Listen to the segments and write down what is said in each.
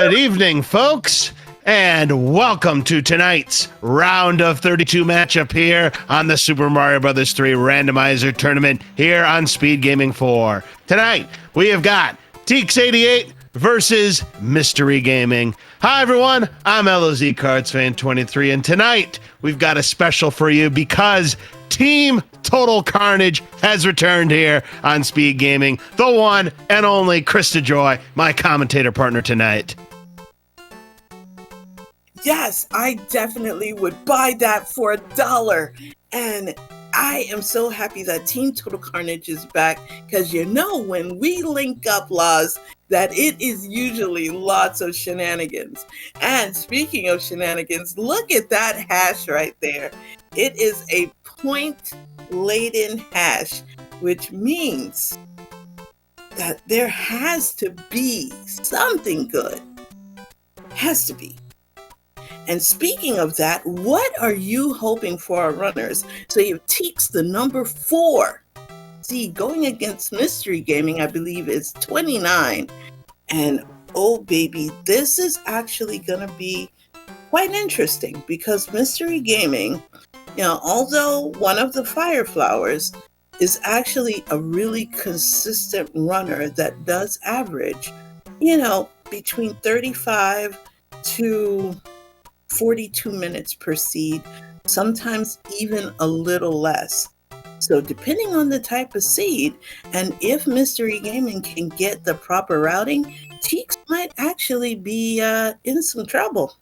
Good evening, folks, and welcome to tonight's round of 32 matchup here on the Super Mario Bros. 3 Randomizer Tournament here on SpeedGaming 4. Tonight, we have got TEEX88 versus MrEGaming. Hi, everyone. I'm LOZ Cards Fan 23, and tonight, we've got a special for you because Team Total Carnage has returned here on SpeedGaming. The one and only Krista Joy, my commentator partner tonight. Yes, I definitely would buy that for $1. And I am so happy that Team Total Carnage is back because you know when we link up, Laws, that it is usually lots of shenanigans. And speaking of shenanigans, look at that hash right there. It is a point-laden hash, which means that there has to be something good. Has to be. And speaking of that, what are you hoping for our runners? So you have TEEX the number 4. See, going against MrEGaming, I believe, is 29. And oh, baby, this is actually going to be quite interesting because MrEGaming, you know, although one of the Fire Flowers is actually a really consistent runner that does average, you know, between 35 to 42 minutes per seed, sometimes even a little less. So depending on the type of seed, and if MrEGaming can get the proper routing, TEEX might actually be in some trouble.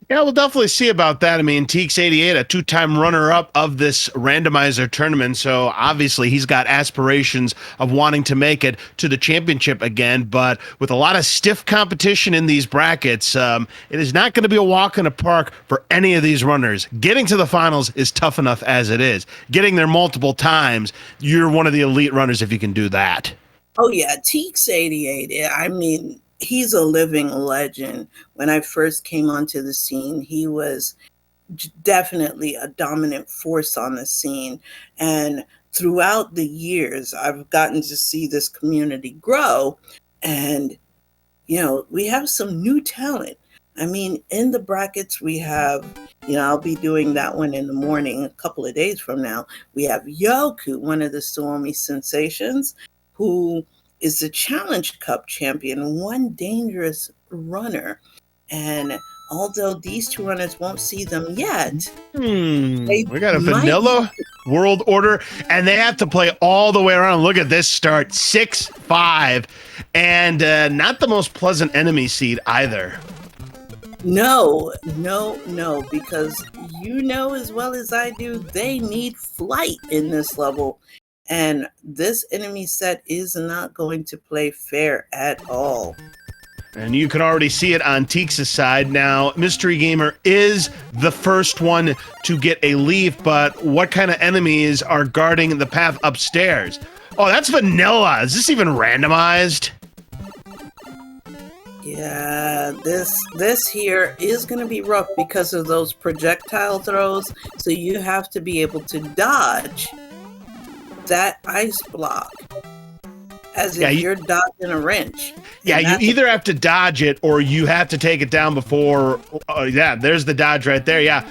Yeah, we'll definitely see about that. I mean, TEEX88, a two-time runner-up of this randomizer tournament, so obviously he's got aspirations of wanting to make it to the championship again, but with a lot of stiff competition in these brackets, it is not going to be a walk in the park for any of these runners. Getting to the finals is tough enough as it is. Getting there multiple times, you're one of the elite runners if you can do that. Oh yeah, TEEX88, I mean, he's a living legend. When I first came onto the scene, he was definitely a dominant force on the scene. And throughout the years, I've gotten to see this community grow. And, you know, we have some new talent. I mean, in the brackets, we have, you know, I'll be doing that one in the morning a couple of days from now. We have Yoku, one of the Suomi sensations, who is the Challenge Cup champion, one dangerous runner. And although these two runners won't see them yet, we got a vanilla world order, and they have to play all the way around. Look at this start, 6-5, and not the most pleasant enemy seed either. No, because you know as well as I do, they need flight in this level. And this enemy set is not going to play fair at all. And you can already see it on TEEX's side. Now, MrEGamer is the first one to get a leaf, but what kind of enemies are guarding the path upstairs? Oh, that's vanilla. Is this even randomized? Yeah, this here is going to be rough because of those projectile throws. So you have to be able to dodge that ice block as if you're dodging a wrench. Yeah, you either have to dodge it or you have to take it down before. Yeah, there's the dodge right there. Yeah.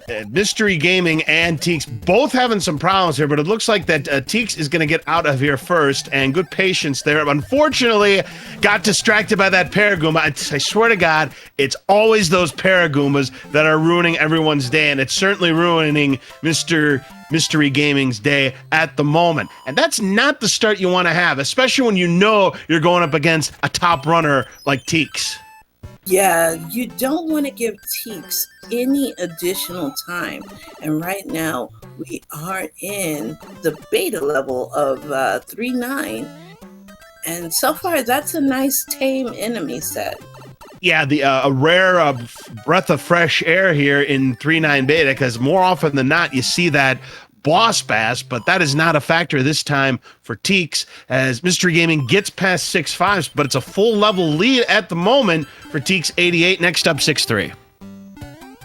MrEGaming and TEEX both having some problems here, but it looks like that TEEX is going to get out of here first, and good patience there. Unfortunately, got distracted by that Paragoomba. I swear to God, it's always those Paragoombas that are ruining everyone's day, and it's certainly ruining MrEGaming's day at the moment. And that's not the start you want to have, especially when you know you're going up against a top runner like TEEX. Yeah, you don't want to give TEEX any additional time. And right now, we are in the beta level of 3-9. And so far, that's a nice tame enemy set. Yeah, a rare breath of fresh air here in 3.9 beta, because more often than not, you see that boss bass, but that is not a factor this time for TEEX as MrEGaming gets past 6-5, but it's a full level lead at the moment for TEEX88. Next up, 6-3.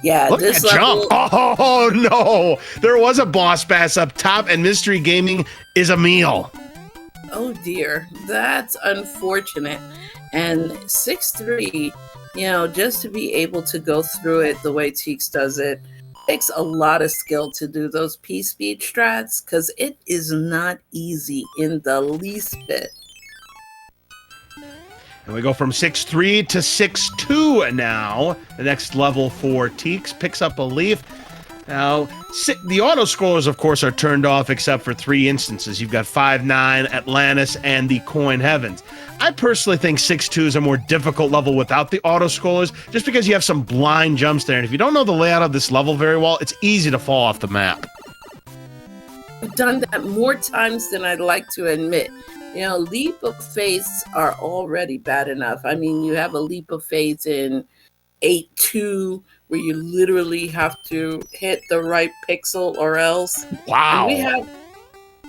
Yeah, look at that jump. Oh no, there was a boss bass up top, and MrEGaming is a meal. Oh dear, that's unfortunate. And 6-3, just to be able to go through it the way TEEX does it, takes a lot of skill to do those P-speed strats, because it is not easy in the least bit. And we go from 6-3 to 6-2 now. The next level for TEEX picks up a leaf. Now, the auto scrollers, of course, are turned off except for 3 instances. You've got 5-9, Atlantis, and the Coin Heavens. I personally think 6-2 is a more difficult level without the auto scrollers, just because you have some blind jumps there. And if you don't know the layout of this level very well, it's easy to fall off the map. I've done that more times than I'd like to admit. Leap of faith are already bad enough. I mean, you have a leap of faith in 8-2 where you literally have to hit the right pixel or else. Wow. And we have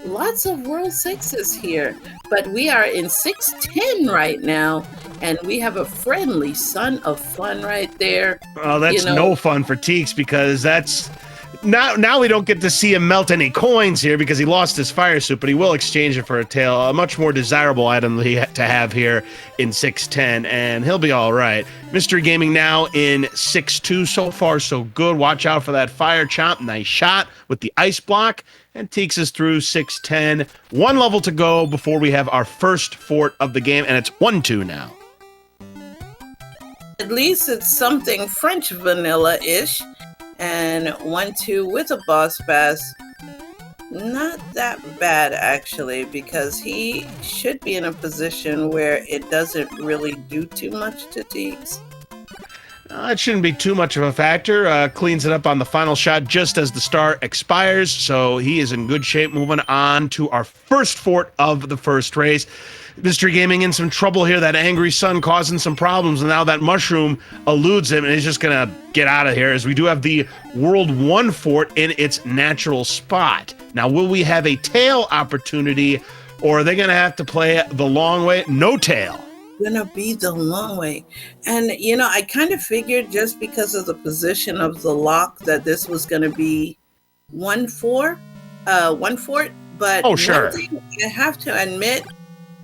lots of World 6s here, but we are in 6-10 right now, and we have a friendly Son of Fun right there. Oh, that's no fun for TEEX, because that's... Now we don't get to see him melt any coins here because he lost his fire suit, but he will exchange it for a tail, a much more desirable item to have here in 6-10, and he'll be all right. MrEGaming now in 6-2. So far, so good. Watch out for that fire chomp. Nice shot with the ice block, and TEEX is through 6-10. 1 level to go before we have our first fort of the game, and it's 1-2 now. At least it's something French vanilla-ish. And 1-2 with a boss bass. Not that bad, actually, because he should be in a position where it doesn't really do too much to TEEX. It shouldn't be too much of a factor. Cleans it up on the final shot just as the star expires, so he is in good shape. Moving on to our first fort of the first race. MrEGaming in some trouble here. That angry sun causing some problems, and now that mushroom eludes him, and he's just gonna get out of here, as we do have the World 1 fort in its natural spot. Now, will we have a tail opportunity, or are they gonna have to play the long way? No tail. Gonna be the long way. And I kind of figured, just because of the position of the lock, that this was gonna be 1-4, 1 fort. But oh, sure. One thing I have to admit,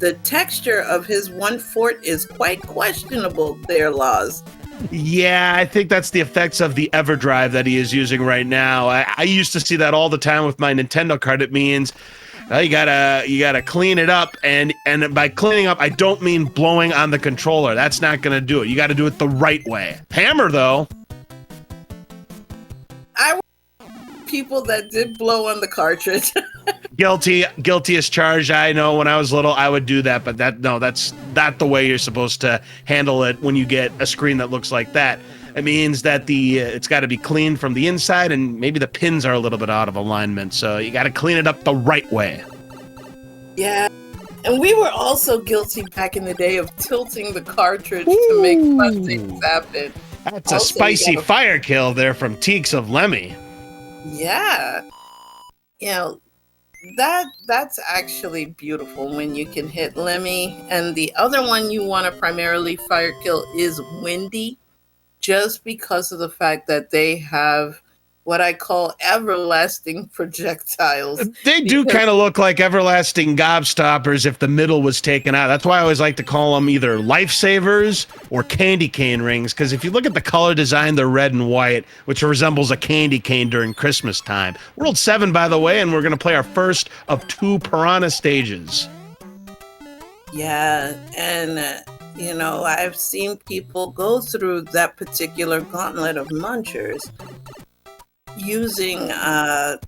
the texture of his 1 fort is quite questionable there, Laws. Yeah, I think that's the effects of the EverDrive that he is using right now. I used to see that all the time with my Nintendo card. It means you gotta clean it up, and by cleaning up, I don't mean blowing on the controller. That's not gonna do it. You got to do it the right way. Hammer, though. I people that did blow on the cartridge. Guilty as charged. I know when I was little, I would do that, but that's not the way you're supposed to handle it when you get a screen that looks like that. It means that it's got to be cleaned from the inside, and maybe the pins are a little bit out of alignment, so you got to clean it up the right way. Yeah, and we were also guilty back in the day of tilting the cartridge to make fun things happen. That's also a spicy fire kill there from TEEX of Lemmy. Yeah. That's actually beautiful when you can hit Lemmy. And the other one you want to primarily fire kill is Windy, just because of the fact that they have what I call everlasting projectiles. They do kind of look like everlasting gobstoppers if the middle was taken out. That's why I always like to call them either lifesavers or candy cane rings, because if you look at the color design, they're red and white, which resembles a candy cane during Christmas time. World 7, by the way, and we're going to play our first of 2 Piranha stages. Yeah, and I've seen people go through that particular gauntlet of munchers using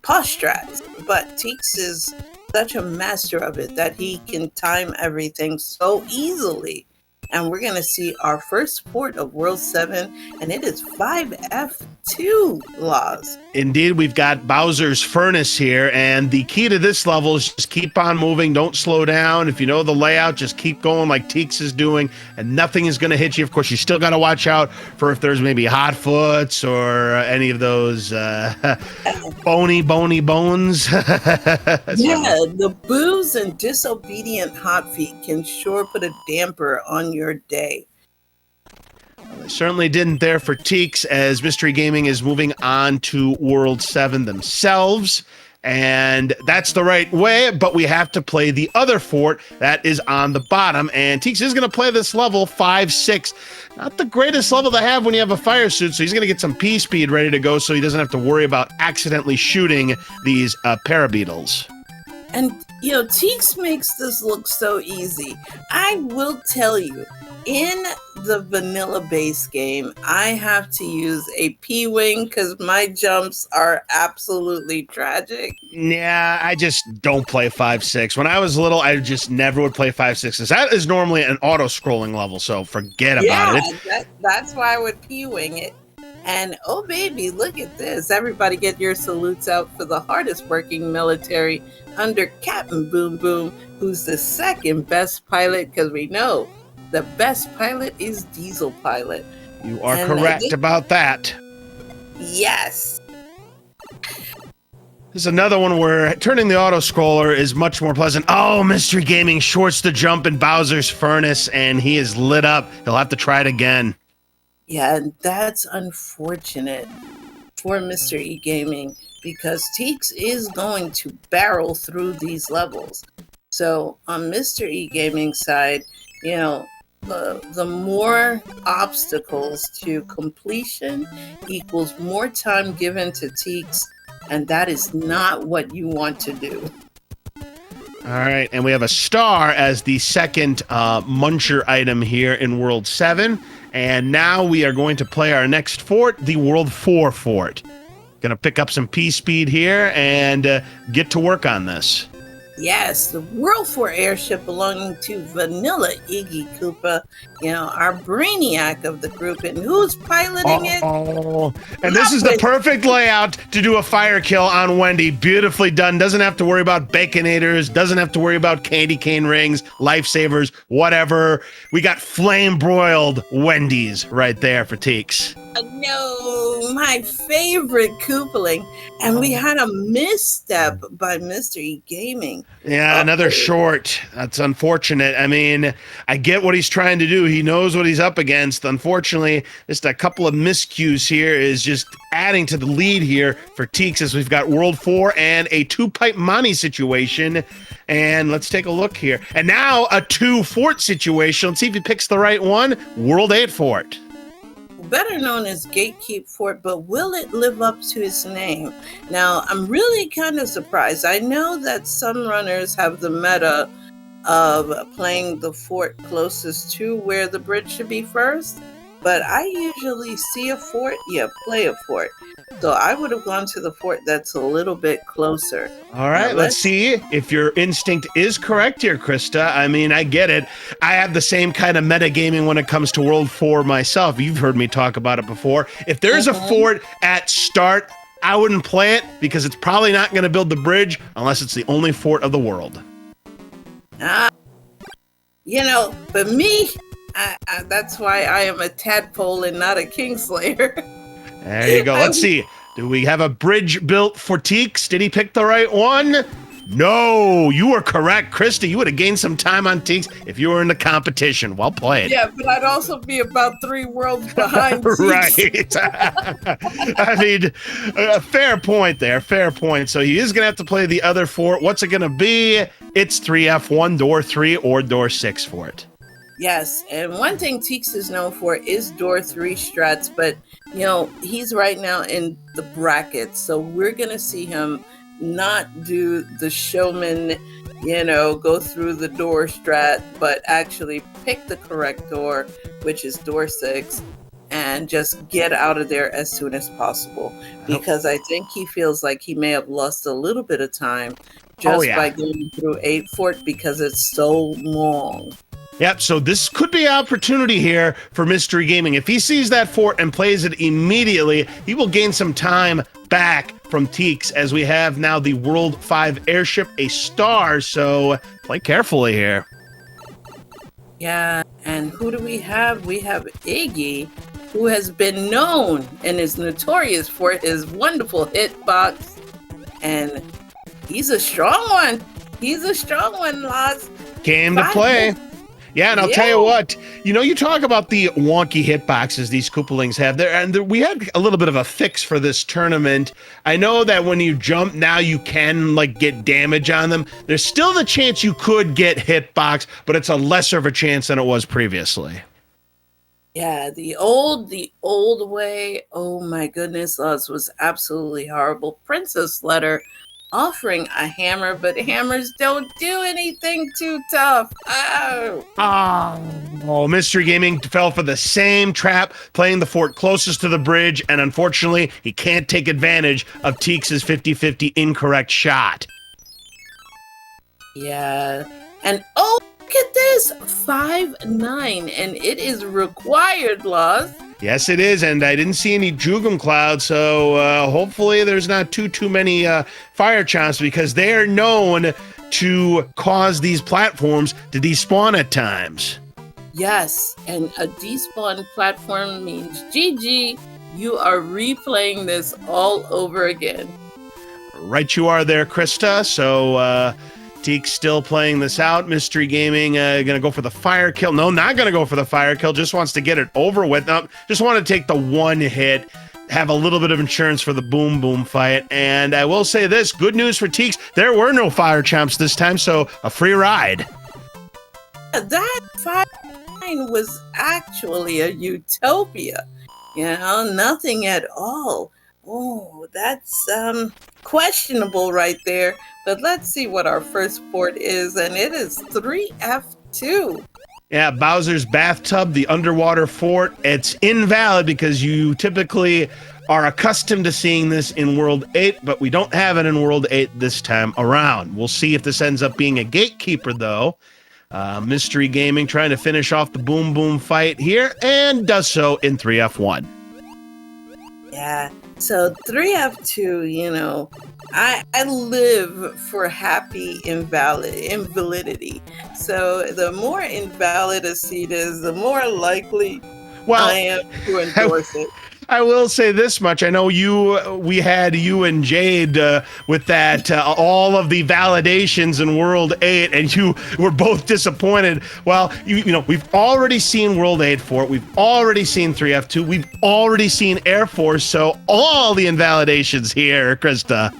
pause strats, but TEEX is such a master of it that he can time everything so easily. And we're going to see our first fort of World 7, and it is 5F2, Laws. Indeed, we've got Bowser's Furnace here, and the key to this level is just keep on moving, don't slow down. If you know the layout, just keep going like TEEX is doing, and nothing is going to hit you. Of course, you still got to watch out for if there's maybe hotfoots or any of those bony bones. Yeah, the boos and disobedient hot feet can sure put a damper on your day. They certainly didn't there for TEEX, as MrEGaming is moving on to World 7 themselves. and that's the right way, but we have to play the other fort that is on the bottom, and TEEX is going to play this level 5-6. Not the greatest level to have when you have a fire suit, so he's going to get some P-speed ready to go so he doesn't have to worry about accidentally shooting these parabeetles. And, you know, TEEX makes this look so easy. I will tell you, in the vanilla base game, I have to use a P-wing because my jumps are absolutely tragic. Yeah, I just don't play 5-6. When I was little, I just never would play 5-6. That is normally an auto-scrolling level, so forget about it. That's why I would P-wing it. And oh baby, look at this. Everybody get your salutes out for the hardest working military under Captain Boom Boom, who's the second best pilot, because we know the best pilot is Diesel Pilot. You are correct about that. Yes. This is another one where turning the auto-scroller is much more pleasant. Oh, MrEGaming shorts the jump in Bowser's Furnace, and he is lit up. He'll have to try it again. Yeah, and that's unfortunate for MrEGaming because TEEX is going to barrel through these levels. So on MrEGaming's side, you know, the more obstacles to completion equals more time given to TEEX, and that is not what you want to do. All right, and we have a star as the second muncher item here in World 7. And now we are going to play our next fort, the World 4 fort. Gonna pick up some P-speed here and get to work on this. Yes, the World 4 airship belonging to Vanilla Iggy Koopa, you know, our brainiac of the group. And who's piloting it? Oh, and this is the perfect layout to do a fire kill on Wendy. Beautifully done. Doesn't have to worry about baconators, doesn't have to worry about candy cane rings, lifesavers, whatever. We got flame broiled Wendy's right there for TEEX. No, my favorite Koopaling. And we had a misstep by MrEGaming. Yeah, another short. That's unfortunate. I mean, I get what he's trying to do. He knows what he's up against. Unfortunately, just a couple of miscues here is just adding to the lead here for TEEX as we've got World 4 and a two-pipe Monty situation. And let's take a look here. And now a two-fort situation. Let's see if he picks the right one. World 8 fort. Better known as Gatekeep Fort, but will it live up to its name? Now, I'm really kind of surprised. I know that some runners have the meta of playing the fort closest to where the bridge should be first, but I usually see a fort, play a fort. So I would have gone to the fort that's a little bit closer. All right, let's see if your instinct is correct here, Krista. I mean, I get it. I have the same kind of metagaming when it comes to World 4 myself. You've heard me talk about it before. If there's a fort at start, I wouldn't play it because it's probably not going to build the bridge unless it's the only fort of the world. You know, for me, that's why I am a tadpole and not a kingslayer. There you go. Let's see. Do we have a bridge built for TEEX? Did he pick the right one? No, you were correct, Krista. You would have gained some time on TEEX if you were in the competition. Well played. Yeah, but I'd also be about 3 worlds behind right. I mean, fair point there. Fair point. So he is going to have to play the other fort. What's it going to be? It's 3F1, door 3, or door 6 fort. Yes, and one thing TEEX is known for is door 3 strats, but you know, he's right now in the brackets, so we're gonna see him not do the showman, you know, go through the door strat, but actually pick the correct door, which is door 6, and just get out of there as soon as possible, because I think he feels like he may have lost a little bit of time just by going through 8 fort because it's so long. Yep, so this could be an opportunity here for MrEGaming. If he sees that fort and plays it immediately, he will gain some time back from TEEX as we have now the World 5 airship, a star, so play carefully here. Yeah, and who do we have? We have Iggy, who has been known and is notorious for his wonderful hitbox, and he's a strong one. He's a strong one, Laz. Game to play. Yeah, and I'll tell you what, you talk about the wonky hitboxes these Koopalings have there, and we had a little bit of a fix for this tournament. I know that when you jump now, you can get damage on them. There's still the chance you could get hitbox, but it's a lesser of a chance than it was previously. Yeah, the old way, oh my goodness, Laws, was absolutely horrible. Princess Letter offering a hammer, but hammers don't do anything too tough. Oh, MrEGaming fell for the same trap, playing the fort closest to the bridge, and unfortunately, he can't take advantage of TEEX's 50-50 incorrect shot. Yeah, and oh, look at this, 5-9, and it is required, Laws. Yes, it is, and I didn't see any Jugum clouds, so hopefully there's not too many fire chomps, because they are known to cause these platforms to despawn at times. Yes, and a despawn platform means GG. You are replaying this all over again. Right you are there, Krista. So TEEX still playing this out. MrEGaming gonna go for the fire kill. No, not gonna go for the fire kill. Just wants to get it over with. No, just want to take the one hit, have a little bit of insurance for the boom boom fight. And I will say this, good news for TEEX. There were no fire chomps this time, so a free ride. That 5-9 was actually a utopia. Nothing at all. Oh, that's questionable right there. But let's see what our first fort is, and it is 3F2. Yeah, Bowser's Bathtub, the underwater fort. It's invalid because you typically are accustomed to seeing this in World 8, but we don't have it in World 8 this time around. We'll see if this ends up being a gatekeeper, though. MrEGaming trying to finish off the boom boom fight here, and does so in 3F1. Yeah, so 3F2, I live for happy invalidity. So the more invalid a seed is, the more likely I am to endorse it. I will say this much. I know we had you and Jade with that, all of the validations in World 8, and you were both disappointed. Well, we've already seen World 8 Fort. We've already seen 3F2. We've already seen Air Force. So all the invalidations here, Krista.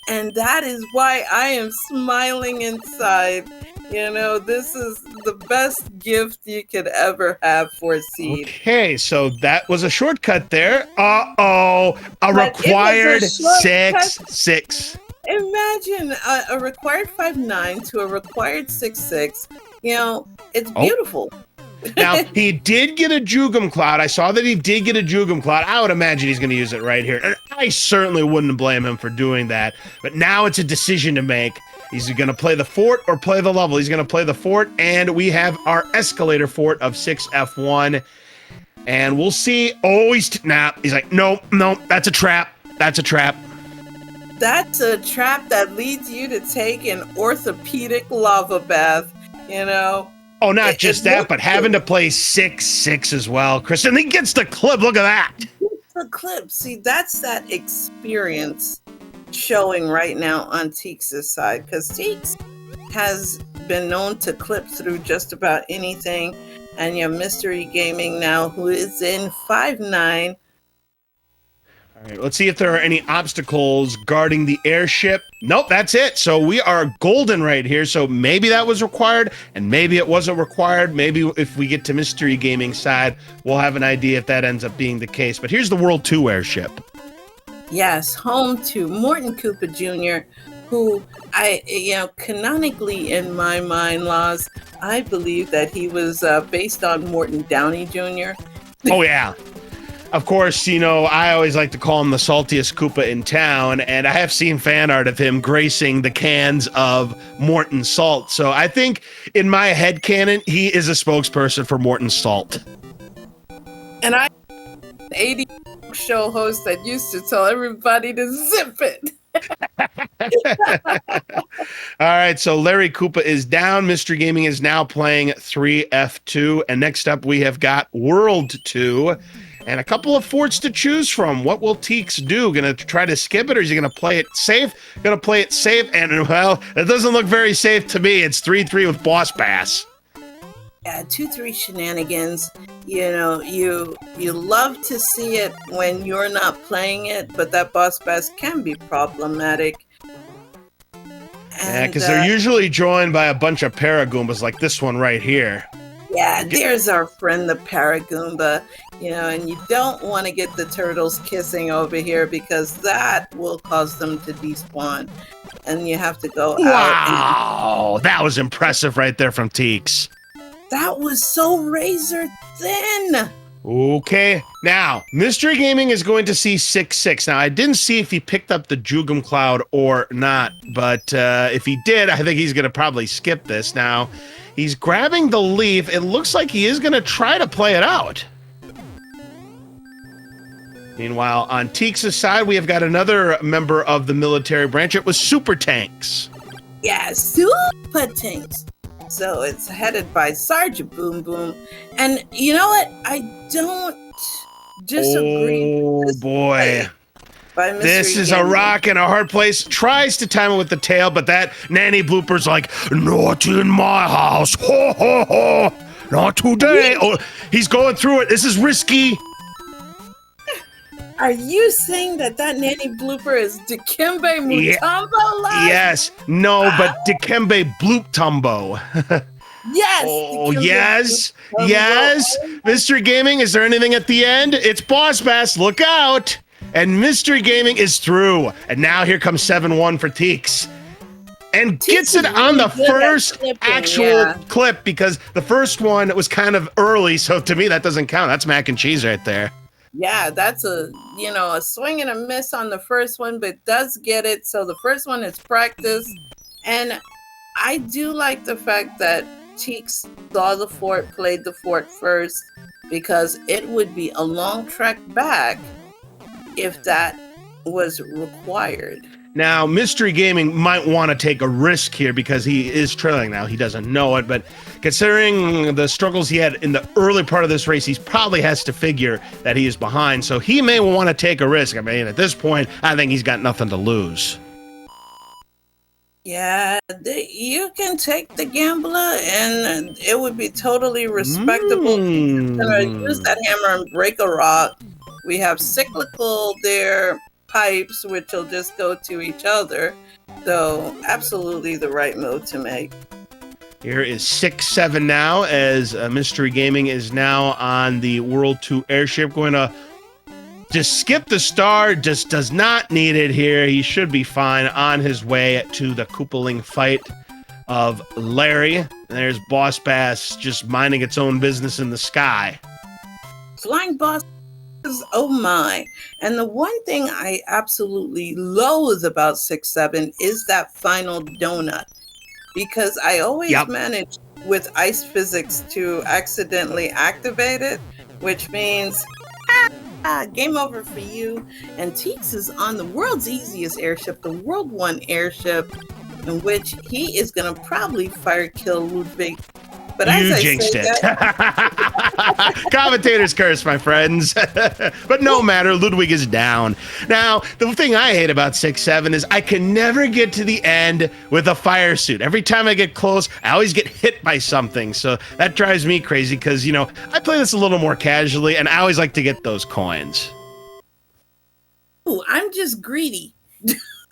And that is why I am smiling inside. This is the best gift you could ever have for a seed. Okay, so that was a shortcut there. A required 6-6. Imagine a required 5-9 to a required 6-6. It's beautiful. Now, he did get a Jugum Cloud. I saw that he did get a Jugum Cloud. I would imagine he's going to use it right here. And I certainly wouldn't blame him for doing that. But now it's a decision to make. He's going to play the fort or play the level. He's going to play the fort, and we have our escalator fort of 6F1. And we'll see. Oh, he's like, no, that's a trap. That's a trap. That's a trap that leads you to take an orthopedic lava bath, Oh, not just that, but having to play 6-6 as well, Chris. And he gets the clip. Look at that. The clip. See, that's that experience showing right now on TEEX's side, because TEEX has been known to clip through just about anything. And your MrEGaming now, who is in 5-9. All right, let's see if there are any obstacles guarding the airship. Nope, that's it. So we are golden right here. So maybe that was required, and maybe it wasn't required. Maybe if we get to MrEGaming's side, we'll have an idea if that ends up being the case. But here's the World 2 airship. Yes, home to Morton Koopa Jr., who canonically in my mind, Laws, I believe that he was based on Morton Downey Jr. Oh, yeah. Of course, I always like to call him the saltiest Koopa in town, and I have seen fan art of him gracing the cans of Morton Salt. So I think in my headcanon, he is a spokesperson for Morton Salt. And I 80 show host that used to tell everybody to zip it. All right, so Larry Koopa is down. MrEGaming is now playing 3F2, and next up we have got World 2. And a couple of forts to choose from. What will TEEX do? Going to try to skip it, or is he going to play it safe? Going to play it safe, and well, it doesn't look very safe to me. It's 3-3 with Boss Bass. Yeah, 2-3 shenanigans. You know, you love to see it when you're not playing it, but that boss bass can be problematic. Yeah, And because they're usually joined by a bunch of Paragoombas like this one right here. yeah, there's our friend the Paragoomba. You know, and you don't want to get the turtles kissing over here because that will cause them to despawn. And you have to go out. Wow, that was impressive right there from TEEX. That was so razor thin. Okay, now, MrEGaming is going to see 6-6. Now, I didn't see if he picked up the Jugum Cloud or not, but if he did, I think he's going to probably skip this. Now, he's grabbing the leaf. It looks like he is going to try to play it out. Meanwhile, on TEEX's side, we have got another member of the military branch. It was Super Tanks. Yeah, Super Tanks. So it's headed by Sergeant Boom Boom. And you know what? I don't disagree. Oh, boy. By This is a rock and a hard place. Tries to time it with the tail, but that nanny blooper's like, not in my house. Ho, ho, ho. Not today. Oh, he's going through it. This is risky. Are you saying that nanny blooper is Dikembe Mutombo? Yes. No, but Dikembe Blooptumbo. Yes. Oh, yes. Yes. MrEGaming, is there anything at the end? It's Boss Bass. Look out. And MrEGaming is through. And now here comes 7-1 for TEEX. And gets it on the first actual clip because the first one was kind of early. So to me, that doesn't count. That's mac and cheese right there. Yeah, that's a swing and a miss on the first one, but does get it. So the first one is practice. And I do like the fact that TEEX saw the fort, played the fort first, because it would be a long trek back if that was required. Now, MrEGaming might want to take a risk here because he is trailing now. He doesn't know it, but considering the struggles he had in the early part of this race, he probably has to figure that he is behind. So he may want to take a risk. I mean, at this point, I think he's got nothing to lose. Yeah, you can take the gambler, and it would be totally respectable. He's gonna use that hammer and break a rock. We have cyclical there. Pipes, which will just go to each other. So absolutely the right move to make. Here is 6-7 now as MrEGaming is now on the World 2 airship. Going to just skip the star, just does not need it here. He should be fine on his way to the Koopaling fight of Larry. And there's Boss Bass just minding its own business in the sky. Flying Boss. Oh my. And the one thing I absolutely loathe about 6-7 is that final donut, because I always manage with ice physics to accidentally activate it, which means game over for you. And TEEX is on the world's easiest airship, the World 1 airship, in which he is going to probably fire kill Ludwig. But you jinxed it. Commentator's curse, my friends. But no matter, Ludwig is down. Now, the thing I hate about 6-7 is I can never get to the end with a fire suit. Every time I get close, I always get hit by something. So that drives me crazy because, you know, I play this a little more casually, and I always like to get those coins. Ooh, I'm just greedy.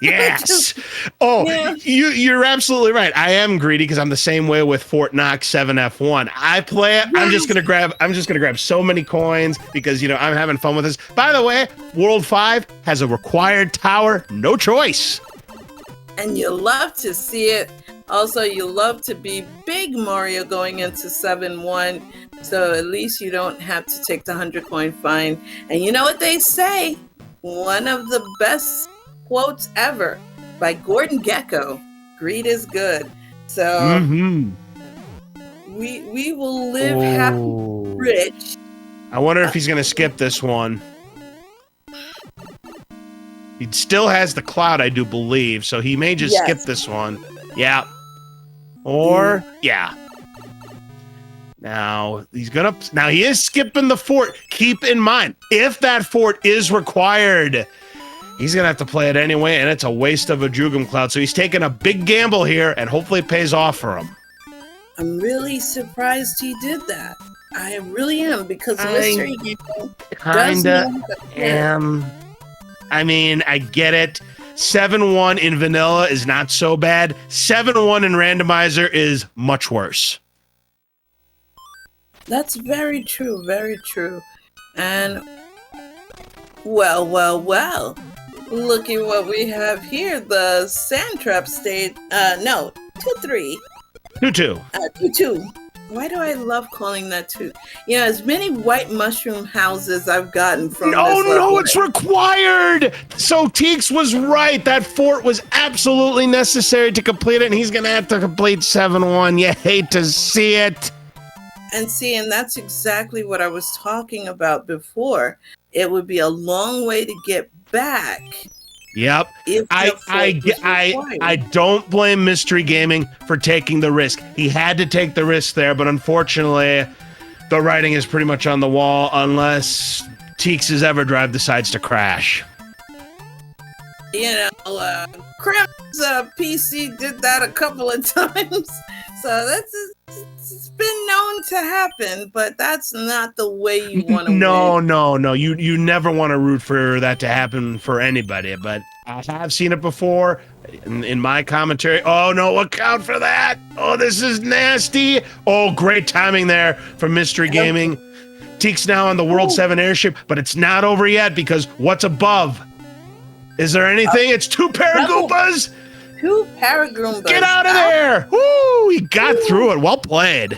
Yes. You're absolutely right. I am greedy because I'm the same way with Fort Knox 7F1. I play it. I'm just gonna grab so many coins because, you know, I'm having fun with this. By the way, World 5 has a required tower. No choice. And you love to see it. Also, you love to be big Mario going into 7-1. So at least you don't have to take the 100 coin fine. And you know what they say? One of the best quotes ever by Gordon Gekko: greed is good. So we will live happy, rich. I wonder if he's gonna skip this one. He still has the cloud, I do believe, so he may just skip this one. Yeah. Or Now he is skipping the fort. Keep in mind, if that fort is required, he's going to have to play it anyway, and it's a waste of a Jugum Cloud. So he's taking a big gamble here, and hopefully it pays off for him. I'm really surprised he did that. I really am, because I MrEGaming does Kinda know how to play. am. I mean, I get it. 7-1 in vanilla is not so bad. 7-1 in randomizer is much worse. That's very true, very true. And well, well, well. Look at what we have here. The sand trap stayed, no, 2-3. 2-2. 2-2. Why do I love calling that 2? Yeah, as many white mushroom houses I've gotten from No, this level. no, it's required. So Teeks was right. That fort was absolutely necessary to complete it, and he's going to have to complete 7-1. You hate to see it. And see, and that's exactly what I was talking about before. It would be a long way to get back. Yep. If the fort was required. I don't blame MrEGaming for taking the risk. He had to take the risk there, but unfortunately, the writing is pretty much on the wall unless Teeks' EverDrive decides to crash. You know, Crim's PC did that a couple of times. So it's been known to happen, but that's not the way you want to win. No. You never want to root for that to happen for anybody, but I have seen it before in my commentary. Oh, no, look out for that. Oh, this is nasty. Oh, great timing there from MrEGaming. Teeks now on the World 7 airship, but it's not over yet because what's above? Is there anything? It's 2 Paragoopas. 2 Paragoopas. Get out of there. Woo, he got through it. Well played.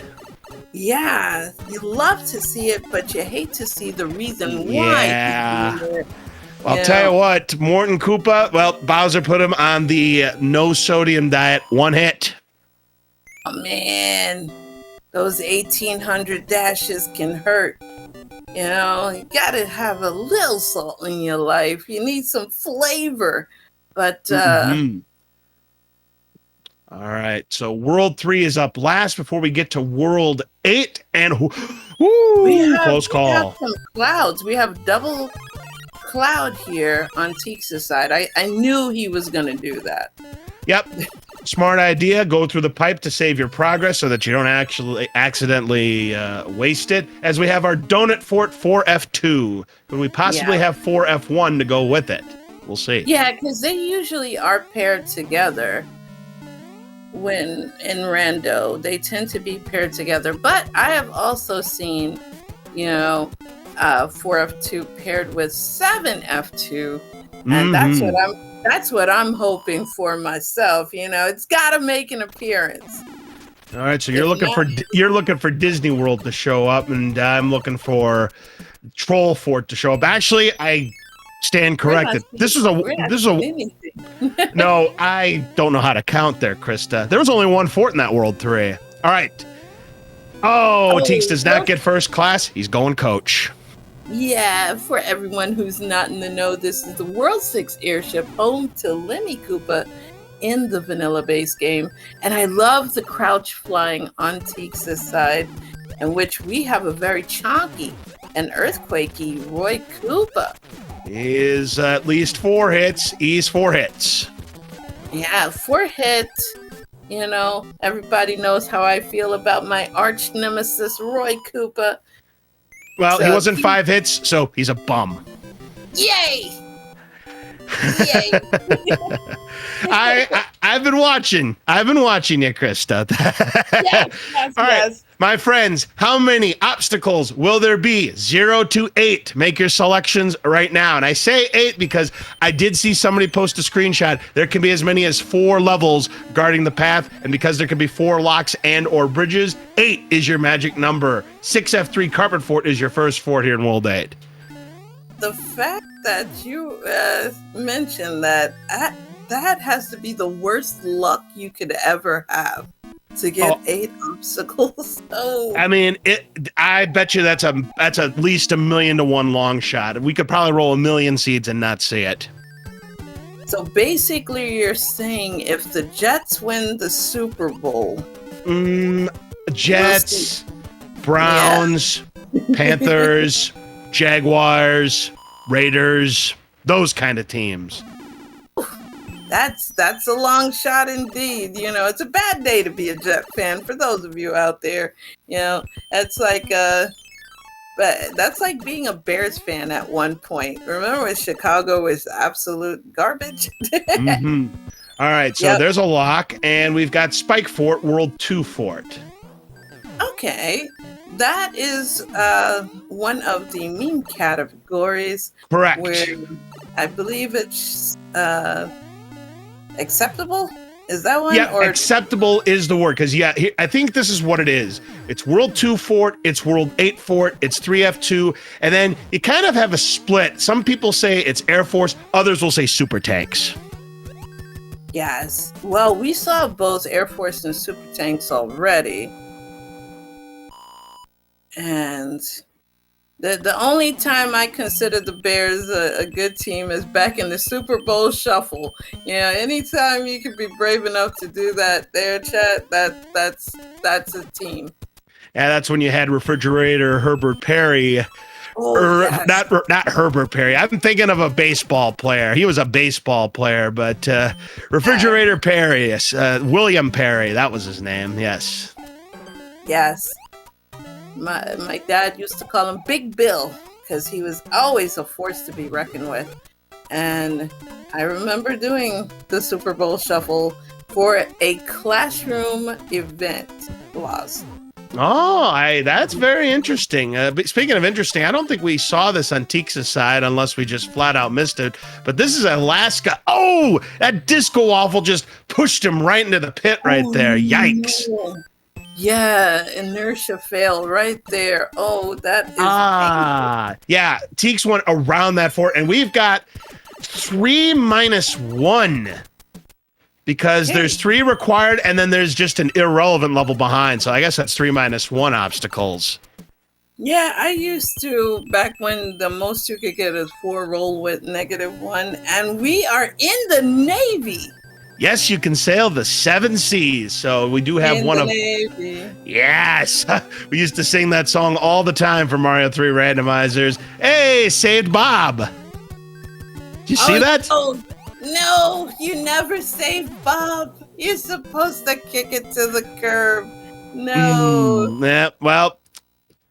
Yeah, you love to see it, but you hate to see the reason why. Yeah. he's doing it. I'll tell you what, Morton Koopa, well, Bowser put him on the no sodium diet, 1 hit. Oh, man, those 1800 dashes can hurt. You know, you gotta have a little salt in your life. You need some flavor. But, All right, so World 3 is up last before we get to World 8, and close call. We have some clouds. We have double cloud here on Teeks' side. I knew he was going to do that. Yep, smart idea. Go through the pipe to save your progress so that you don't actually accidentally waste it. As we have our Donut Fort 4F2, but we possibly have 4F1 to go with it. We'll see. Yeah, because they usually are paired together. When in rando, they tend to be paired together, but I have also seen, 4F2 paired with 7F2, and that's what I'm hoping for myself. It's got to make an appearance. All right, so you're looking for Disney World to show up, and I'm looking for Troll Fort to show up. Actually, I stand corrected. This is a no, I don't know how to count there, Krista. There was only 1 fort in that World 3. All right. Teeks does not get first class. He's going coach. Yeah, for everyone who's not in the know, this is the World 6 airship, home to Lemmy Koopa in the vanilla base game. And I love the crouch flying on Teeks' side, in which we have a very chonky and earthquakey Roy Koopa. Is at least 4 hits. He's 4 hits. Yeah, 4 hits. Everybody knows how I feel about my arch nemesis, Roy Koopa. Well, he wasn't 5 hits, so he's a bum. Yay! Yay! I've been watching. You, Krista. Yes, All right, my friends, how many obstacles will there be? 0 to 8. Make your selections right now. And I say 8 because I did see somebody post a screenshot. There can be as many as 4 levels guarding the path, and because there can be 4 locks and or bridges, 8 is your magic number. 6F3 Carpet Fort is your first fort here in World 8. The fact that you mentioned that has to be the worst luck you could ever have, to get 8 obstacles. I mean, I bet you that's at least 1,000,000 to 1 long shot. We could probably roll 1,000,000 seeds and not see it. So basically, you're saying if the Jets win the Super Bowl, Jets, Browns, Panthers, Jaguars, Raiders, those kind of teams. That's a long shot indeed. You know, it's a bad day to be a Jet fan for those of you out there. You know, it's like but that's like being a Bears fan at one point. Remember when Chicago was absolute garbage? Mm-hmm. All right, so there's a lock, and we've got Spike Fort, World 2 Fort. Okay, that is one of the meme categories. Correct. Where I believe it's acceptable. Is that one? Yeah, acceptable is the word, because I think this is what it is. It's World 2 Fort, it's World 8 Fort, it's 3F2, and then you kind of have a split. Some people say it's Air Force, others will say super tanks. Yes. Well, we saw both Air Force and super tanks already. And the only time I consider the Bears a good team is back in the Super Bowl shuffle. You know, anytime you can be brave enough to do that there, chat, that's a team. Yeah, that's when you had refrigerator Herbert Perry. Yes. Not Herbert Perry. I'm thinking of a baseball player. He was a baseball player, but refrigerator Perry, yes. William Perry, that was his name. Yes. Yes. My dad used to call him Big Bill because he was always a force to be reckoned with. And I remember doing the Super Bowl shuffle for a classroom event, Lost. Oh, that's very interesting. Speaking of interesting, I don't think we saw this on TEEX' side unless we just flat out missed it. But this is Alaska. Oh, that disco waffle just pushed him right into the pit right there. Yikes. No. Yeah, inertia fail right there. Oh, that is painful. Yeah, TEEX went around that fort, and we've got 3-1 because there's 3 required, and then there's just an irrelevant level behind. So I guess that's 3-1 obstacles. Yeah, I used to, back when the most you could get is 4 roll with -1, and we are in the Navy. Yes, you can sail the 7 seas. So we do have one of. Navy. Yes, we used to sing that song all the time for Mario 3 Randomizers. Hey, saved Bob. Did you see that? No, you never save Bob. You're supposed to kick it to the curb. No. Yeah, well,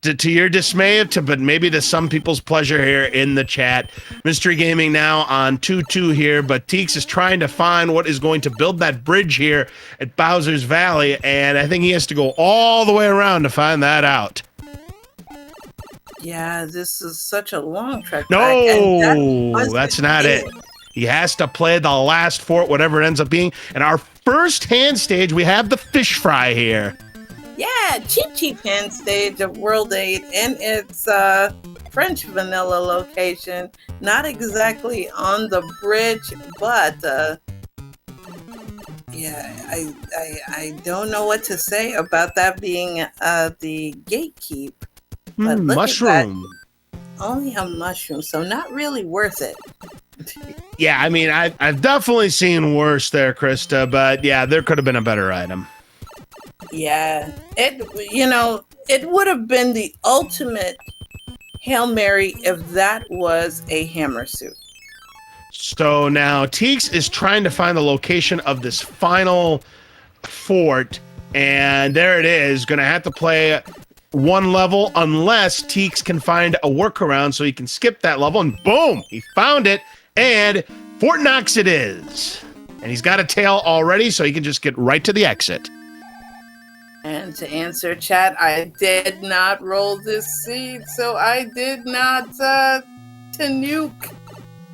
to your dismay, but maybe to some people's pleasure here in the chat, MrEGaming now on 2-2 here, but TEEX is trying to find what is going to build that bridge here at Bowser's Valley, and I think he has to go all the way around to find that out. Yeah, this is such a long trek. No, that's not it. He has to play the last fort, whatever it ends up being. And our first hand stage, we have the fish fry here. Yeah, cheap hand stage of World 8, and it's French vanilla location. Not exactly on the bridge, but yeah, I don't know what to say about that being the gatekeep. But look mushroom. At that. Only a mushroom, so not really worth it. Yeah, I mean, I've definitely seen worse there, Krista, but yeah, there could have been a better item. Yeah, it would have been the ultimate Hail Mary if that was a hammer suit. So now TEEX is trying to find the location of this final fort, and there it is. Gonna have to play 1 level unless TEEX can find a workaround so he can skip that level, and boom, he found it, and Fort Knox it is. And he's got a tail already, so he can just get right to the exit. And to answer chat, I did not roll this seed, so I did not to nuke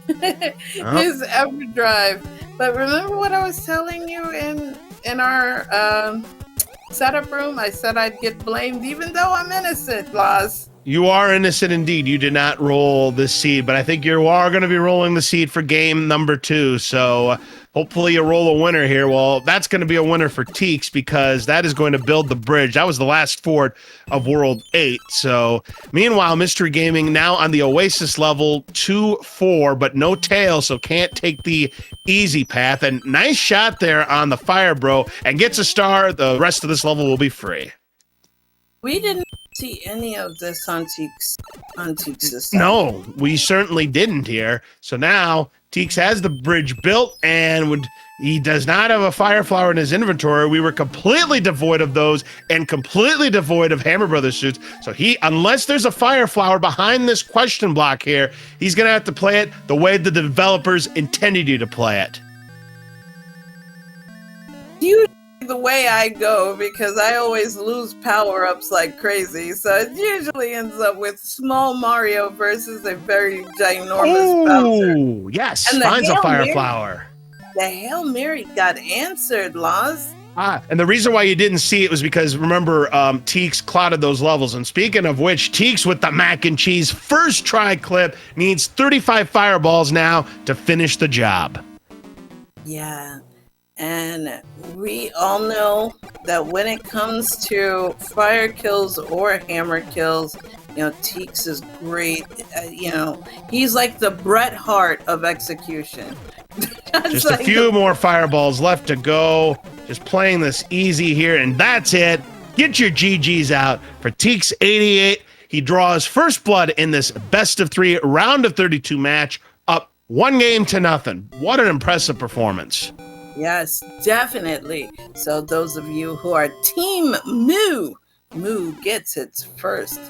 his EverDrive. But remember what I was telling you in our setup room? I said I'd get blamed even though I'm innocent, Loz. You are innocent indeed. You did not roll this seed, but I think you are going to be rolling the seed for game number 2. So hopefully you roll a winner here. Well, that's going to be a winner for TEEX because that is going to build the bridge. That was the last fort of World 8. So meanwhile, MrEGaming now on the Oasis level 2-4, but no tail, so can't take the easy path. And nice shot there on the fire, bro, and gets a star. The rest of this level will be free. We didn't see any of this on Teeks' side. No, we certainly didn't here. So now Teeks has the bridge built, and he does not have a fire flower in his inventory. We were completely devoid of those and completely devoid of Hammer Brothers suits. So unless there's a fire flower behind this question block here, he's going to have to play it the way the developers intended you to play it. Usually the way I go, because I always lose power-ups like crazy, so it usually ends up with small Mario versus a very ginormous Bowser. Oh, yes, And finds a fire flower. The Hail Mary got answered, Laws. And the reason why you didn't see it was because, remember, Teeks clouded those levels. And speaking of which, Teeks with the mac and cheese first try clip needs 35 fireballs now to finish the job. Yeah. And we all know that when it comes to fire kills or hammer kills, Teeks is great. He's like the Bret Hart of execution. Just a few more fireballs left to go. Just playing this easy here, and that's it. Get your GGs out for TEEX88. He draws first blood in this best of 3 round of 32 match, up 1-0. What an impressive performance. Yes, definitely. So those of you who are Team Moo gets its first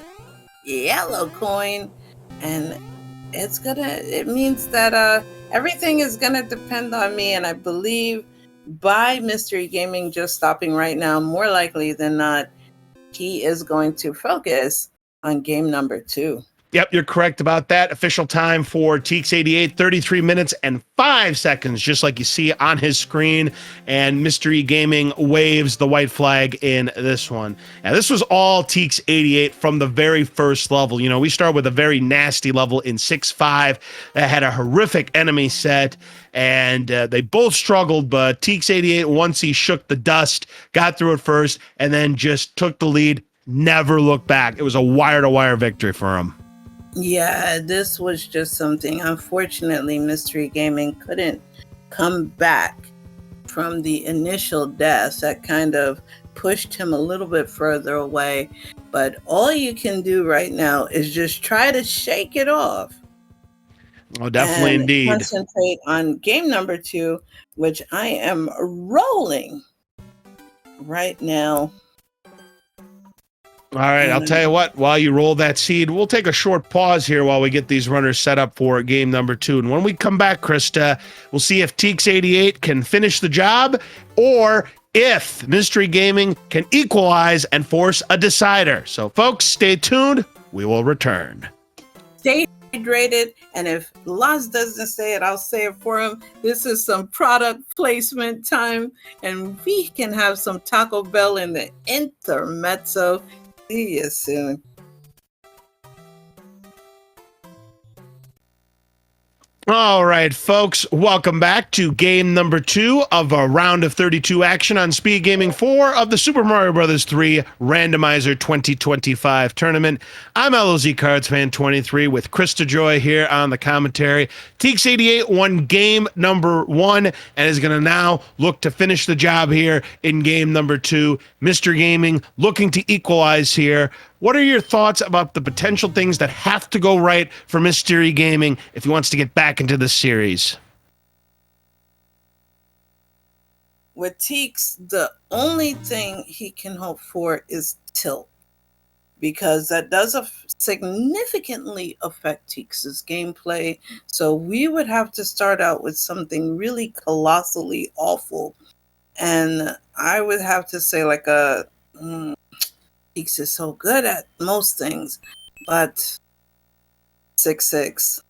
yellow coin, and it means that everything is gonna depend on me, and I believe by MrEGaming just stopping right now, more likely than not, he is going to focus on game number 2. Yep, you're correct about that. Official time for TEEX88, 33 minutes and 5 seconds, just like you see on his screen. And MrEGaming waves the white flag in this one. Now, this was all TEEX88 from the very first level. We start with a very nasty level in 6-5 that had a horrific enemy set. And they both struggled, but TEEX88, once he shook the dust, got through it first, and then just took the lead, never looked back. It was a wire-to-wire victory for him. Yeah, this was just something. Unfortunately, MrEGaming couldn't come back from the initial death. That kind of pushed him a little bit further away. But all you can do right now is just try to shake it off. Oh, definitely, and indeed. Concentrate on game number 2, which I am rolling right now. All right, I'll tell you what, while you roll that seed, we'll take a short pause here while we get these runners set up for game number 2. And when we come back, Krista, we'll see if TEEX88 can finish the job or if MrEGaming can equalize and force a decider. So, folks, stay tuned. We will return. Stay hydrated, and if Laz doesn't say it, I'll say it for him. This is some product placement time, and we can have some Taco Bell in the intermezzo. See you soon. All right, folks, welcome back to game number 2 of a round of 32 action on SpeedGaming 4 of the Super Mario Bros. 3 Randomizer 2025 tournament. I'm LOZ Cards Fan 23 with Krista Joy here on the commentary. TEEX88 won game number 1 and is going to now look to finish the job here in game number 2. MrEGaming looking to equalize here. What are your thoughts about the potential things that have to go right for MrEGaming if he wants to get back into this series? With Teeks, the only thing he can hope for is tilt, because that does significantly affect Teeks' gameplay. So we would have to start out with something really colossally awful. And I would have to say like Teeks is so good at most things, but 6-6.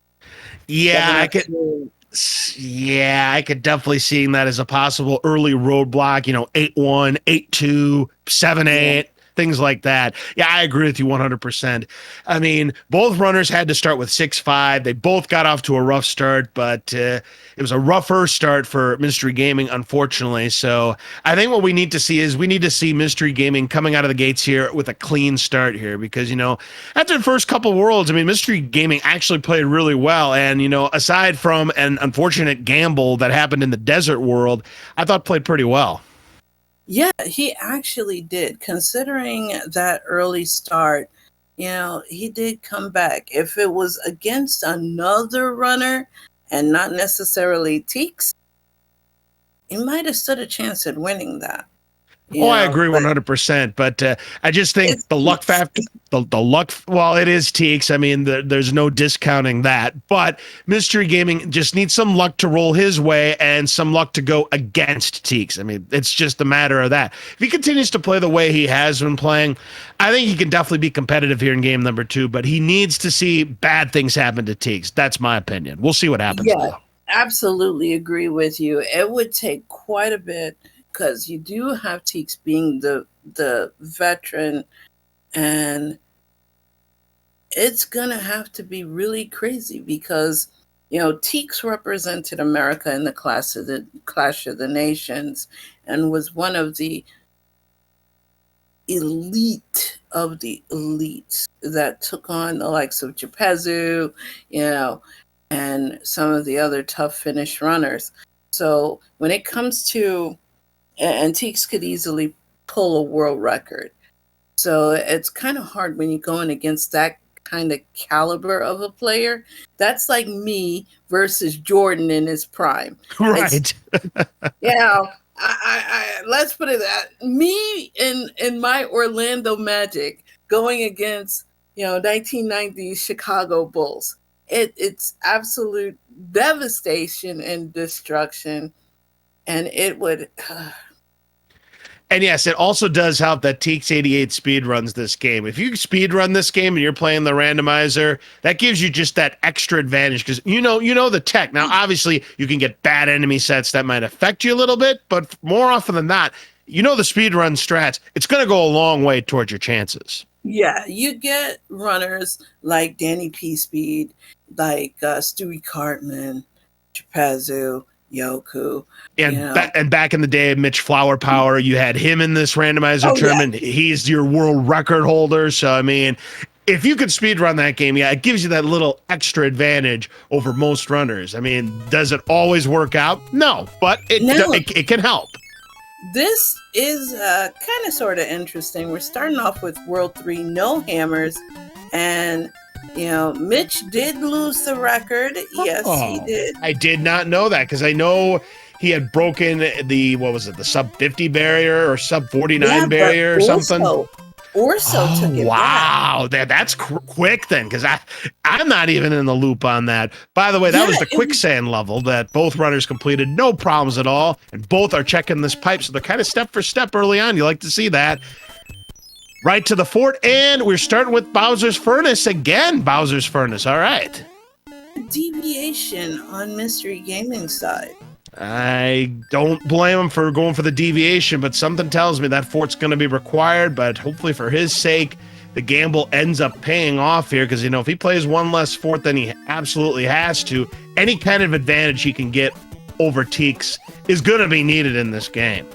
Yeah, I could. Yeah, I could definitely see that as a possible early roadblock. 8-1, 8-2, 7-8. Things like that. Yeah, I agree with you 100%. I mean, both runners had to start with 6-5. They both got off to a rough start, but it was a rougher start for MrEGaming, unfortunately. So I think what we need to see is MrEGaming coming out of the gates here with a clean start here, because, after the first couple of worlds, I mean, MrEGaming actually played really well. And, aside from an unfortunate gamble that happened in the desert world, I thought played pretty well. Yeah, he actually did. Considering that early start, he did come back. If it was against another runner and not necessarily Teeks, he might have stood a chance at winning that. Oh, I agree But 100%. But I just think it's the luck Teeks. factor, the luck, well, it is Teeks. I mean, there's no discounting that. But Mystery Gaming just needs some luck to roll his way and some luck to go against Teeks. I mean, it's just a matter of that. If he continues to play the way he has been playing, I think he can definitely be competitive here in game number 2. But he needs to see bad things happen to Teeks. That's my opinion. We'll see what happens, Yeah, though. absolutely agree with you. It would take quite a bit because you do have Teeks being the veteran, and it's gonna have to be really crazy because Teeks represented America in the Clash of the Nations and was one of the elite of the elites that took on the likes of Chapezu, and some of the other tough Finnish runners. So when it comes to Teeks could easily pull a world record. So it's kind of hard when you're going against that kind of caliber of a player. That's like me versus Jordan in his prime. Right. Let's put it that me in my Orlando Magic going against 1990s Chicago Bulls. It's absolute devastation and destruction, and it would. And yes, it also does help that TEEX88 speed runs this game. If you speed run this game and you're playing the randomizer, that gives you just that extra advantage because you know the tech. Now, obviously, you can get bad enemy sets that might affect you a little bit, but more often than not, the speed run strats. It's going to go a long way towards your chances. Yeah, you get runners like Danny P. Speed, like Stewie Cartman, Chapezu, Yoku. And back in the day, Mitch Flower Power, you had him in this randomizer tournament. Yeah. He's your world record holder. So, I mean, if you could speed run that game, yeah, it gives you that little extra advantage over most runners. I mean, does it always work out? No, but it can help. This is kind of sort of interesting. We're starting off with World 3, no hammers. And, Mitch did lose the record. Yes, he did. I did not know that because I know he had broken the sub 50 barrier or sub 49 barrier or something. Orso took it wow, that's quick then, because I'm not even in the loop on that. By the way, that was the quicksand level that both runners completed, no problems at all, and both are checking this pipe, so they're kind of step for step early on. You like to see that. Right to the fort, and we're starting with Bowser's Furnace again. Bowser's Furnace, all right. Deviation on MrEGaming side. I don't blame him for going for the deviation, but something tells me that fort's going to be required, but hopefully for his sake, the gamble ends up paying off here because, if he plays one less fort than he absolutely has to, any kind of advantage he can get over Teeks is going to be needed in this game.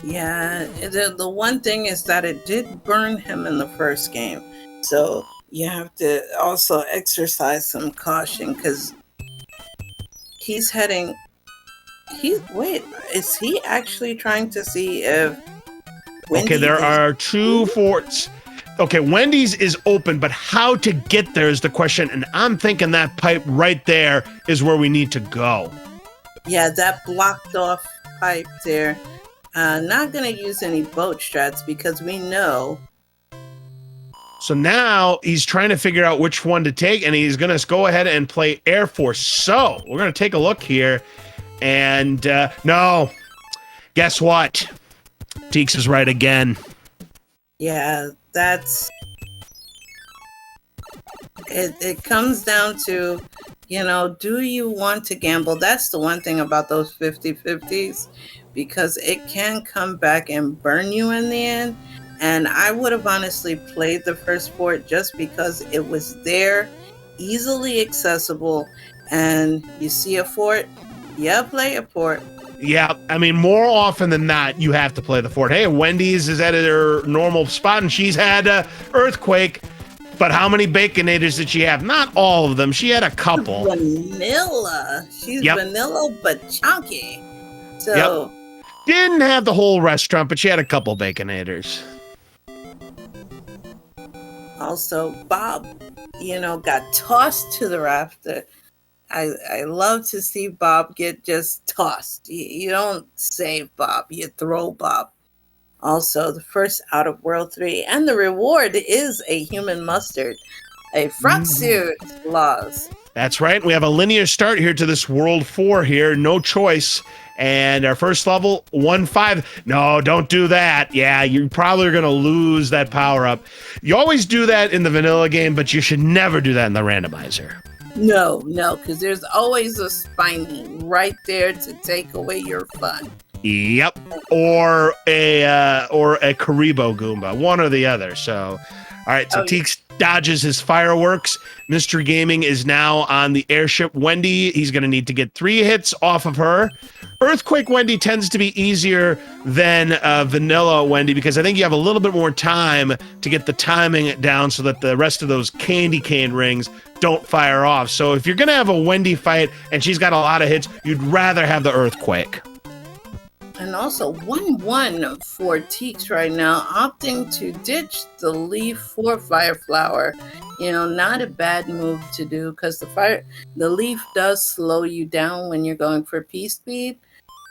Yeah, the one thing is that it did burn him in the first game, so you have to also exercise some caution because he's heading... is he actually trying to see if Okay, there are 2 forts. Okay, Wendy's is open, but how to get there is the question, and I'm thinking that pipe right there is where we need to go. Yeah, that blocked off pipe there. Not going to use any boat strats because we know. So now he's trying to figure out which one to take, and he's going to go ahead and play Air Force. So we're going to take a look here. And no, guess what? Teeks is right again. Yeah, that's it. It comes down to, do you want to gamble? That's the one thing about those 50-50s, because it can come back and burn you in the end. And I would have honestly played the first fort just because it was there, easily accessible, and you see a fort. Yeah, play a fort. Yeah, I mean, more often than not, you have to play the fort. Hey, Wendy's is at her normal spot, and she's had Earthquake. But how many Baconators did she have? Not all of them. She had a couple. Vanilla. She's vanilla, but chunky. So Didn't have the whole restaurant, but she had a couple Baconators. Also, Bob, got tossed to the rafter. I love to see Bob get just tossed. You don't save Bob, you throw Bob. Also, the first out of World 3, and the reward is a human mustard, a front suit, Laws. That's right. We have a linear start here to this World 4 here, no choice. And our first level, 1-5. No, don't do that. Yeah, you're probably going to lose that power up. You always do that in the vanilla game, but you should never do that in the randomizer. No, because there's always a spiny right there to take away your fun. Yep, or a Karibo Goomba, one or the other. So, all right. So TEEX dodges his fireworks. MrEGaming is now on the airship Wendy. He's going to need to get 3 hits off of her. Earthquake Wendy tends to be easier than vanilla Wendy because I think you have a little bit more time to get the timing down so that the rest of those candy cane rings don't fire off. So if you're going to have a Wendy fight and she's got a lot of hits, you'd rather have the Earthquake. And also 1-1 for TEEX right now, opting to ditch the leaf for Fire Flower. Not a bad move to do because the leaf does slow you down when you're going for P-Speed.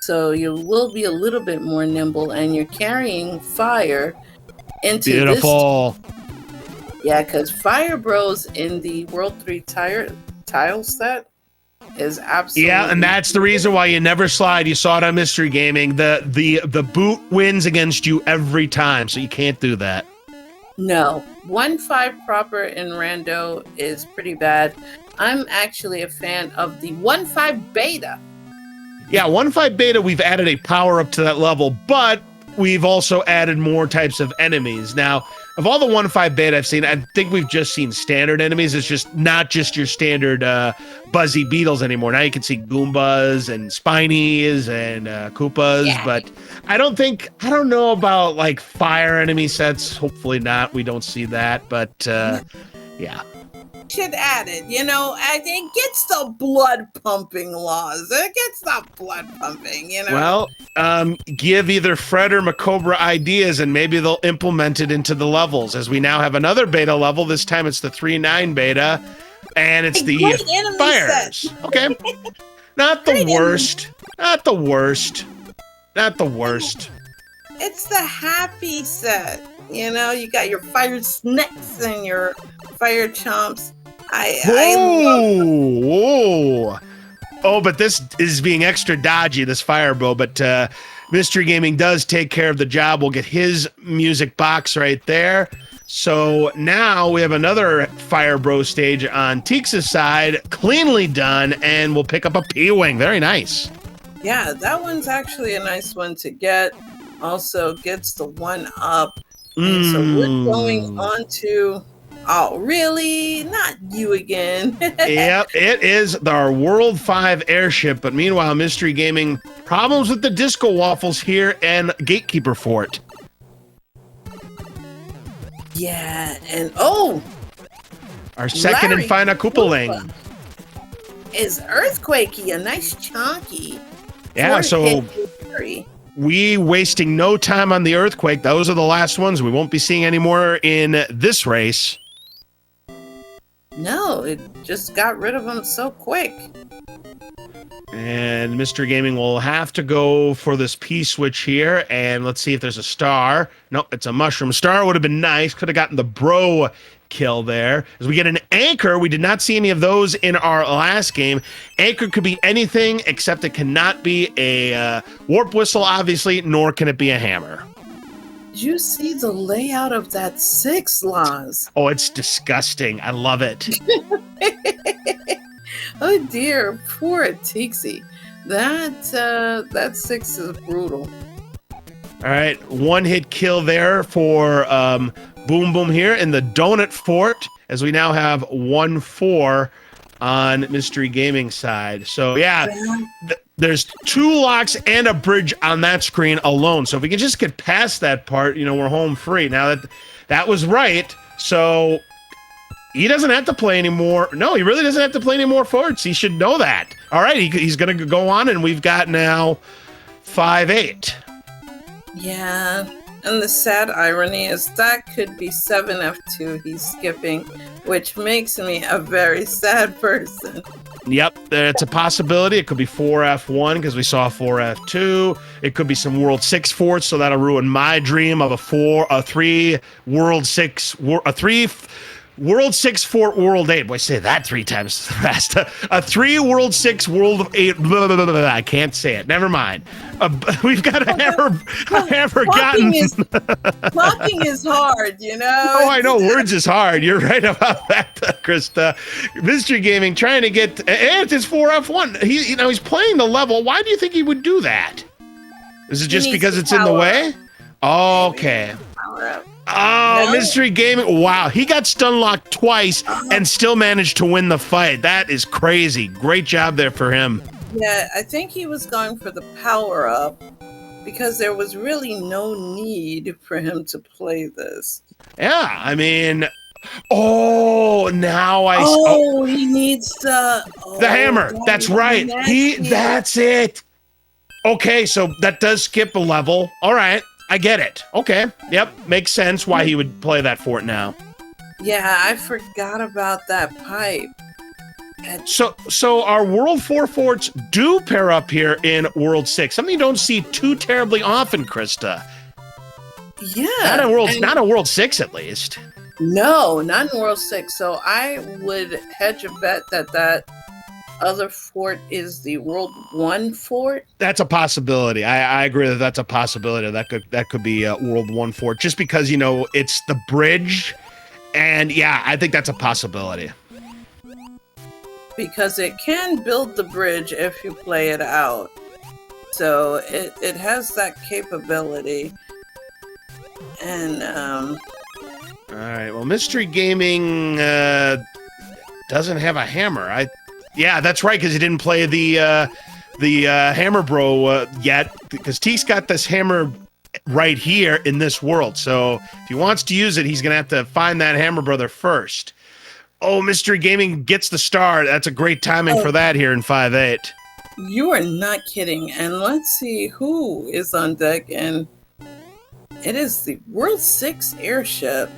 So you will be a little bit more nimble and you're carrying fire into Beautiful. Yeah, because Fire Bros in the World 3 tile set is absolutely... Yeah, and that's the reason why you never slide. You saw it on MrEGaming. The boot wins against you every time, so you can't do that. No. 1-5 proper in Rando is pretty bad. I'm actually a fan of the 1-5 beta. Yeah, 1-5 beta, we've added a power up to that level, but we've also added more types of enemies. Now, of all the 1-5 beta I've seen, I think we've just seen standard enemies. It's just not just your standard buzzy beetles anymore. Now you can see Goombas and Spinies and Koopas, Yeah. but I don't know about like fire enemy sets. Hopefully not. We don't see that, but yeah. Should add it, it gets the blood pumping, Laws. It gets the blood pumping, Well, give either Fred or Macobra ideas and maybe they'll implement it into the levels, as we now have another beta level. This time it's the 3-9 beta, and it's the fires. Set. Okay. Not the worst. Not the worst. Not the worst. It's the happy set. You got your fire snakes and your fire chomps. Whoa! Oh, but this is being extra dodgy, this fire bow. But MrEGaming does take care of the job. We'll get his music box right there. So now we have another fire bro stage on TEEX's side, cleanly done, and we'll pick up a P-Wing. Very nice. Yeah, that one's actually a nice one to get. Also gets the 1-up. And so we're going on to... Oh, really? Not you again. Yep, it is our World 5 airship. But meanwhile, MrEGaming problems with the Disco Waffles here and Gatekeeper Fort. Yeah, and our second Larry and final Koopaling is Earthquakey, a nice chunky. Yeah, so we wasting no time on the Earthquake. Those are the last ones. We won't be seeing any more in this race. No, it just got rid of them so quick. And MrEGaming will have to go for this P-switch here. And let's see if there's a star. Nope, it's a mushroom. Star would have been nice. Could have gotten the bro kill there. As we get an anchor, we did not see any of those in our last game. Anchor could be anything except it cannot be a warp whistle, obviously, nor can it be a hammer. Did you see the layout of that 6, Laz? Oh, it's disgusting. I love it. Oh dear, poor Tixie. That 6 is brutal. All right, 1-hit kill there for Boom Boom here in the Donut Fort, as we now have 1-4 on MrEGaming side. So yeah, there's 2 locks and a bridge on that screen alone. So if we can just get past that part, we're home free. Now that was right. So he doesn't have to play anymore. No, he really doesn't have to play any more forts. He should know that. All right, he's going to go on, and we've got now 5-8. Yeah. And the sad irony is that could be 7F2 he's skipping, which makes me a very sad person. Yep, it's a possibility. It could be 4F1 because we saw 4F2. It could be some World 6 forts, so that'll ruin my dream of a 3 World 6, a 3 World 6 fort World 8. Boy, say that 3 times fast. A 3 World 6 World 8. Blah, blah, blah, blah, I can't say it. Never mind. We've got a hammer gotten. Talking is hard, you know? Oh, I know. Words is hard. You're right about that, Krista. MrEGaming trying to get, and it's 4F1. He's playing the level. Why do you think he would do that? Is it just because it's in the way? Okay. Power up. Oh, No? MrEGaming. Wow. He got stun locked twice and still managed to win the fight. That is crazy. Great job there for him. Yeah, I think he was going for the power up because there was really no need for him to play this. Yeah, I mean, oh, now I he needs the hammer. That's right. That's it. Okay, so that does skip a level. All right, I get it. Okay, yep, makes sense why he would play that fort now. Yeah, I forgot about that pipe. So our World 4 forts do pair up here in World 6. Something you don't see too terribly often, Krista. Yeah. Not in World 6 at least. No, not in World 6. So I would hedge a bet that other fort is the World 1 fort. That's a possibility. I agree that that's a possibility. That could be World 1 fort just because, it's the bridge. And yeah, I think that's a possibility. Because it can build the bridge if you play it out. So it has that capability. And all right, well, MrEGaming doesn't have a hammer. Yeah, that's right, because he didn't play the hammer bro yet, because TEEX got this hammer right here in this world. So if he wants to use it, he's gonna have to find that hammer brother first. Oh, MrEGaming gets the star. That's a great timing for that here in 5-8. You are not kidding. And let's see who is on deck. And it is the World 6 airship.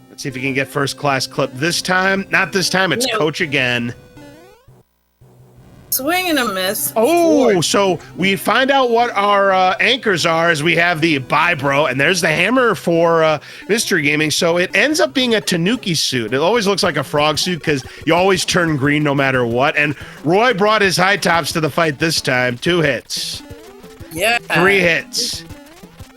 Let's see if we can get first class clip this time. Not this time. It's Coach again. Swing and a miss. Oh, so we find out what our anchors are as we have the bye bro, and there's the hammer for MrEGaming. So it ends up being a Tanuki suit. It always looks like a frog suit because you always turn green no matter what. And Roy brought his high tops to the fight this time. 2 hits. Yeah. 3 hits.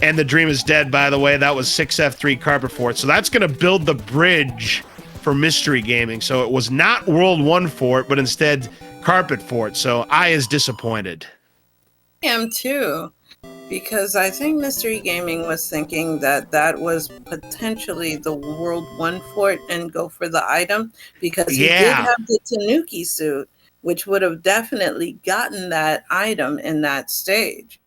And the dream is dead, by the way. That was 6F3 carpet fort. So that's going to build the bridge for MrEGaming. So it was not World 1 fort, but instead carpet fort. So I is disappointed. I am too, because I think MrEGaming was thinking that was potentially the World 1 fort and go for the item, because he did have the Tanuki suit, which would have definitely gotten that item in that stage.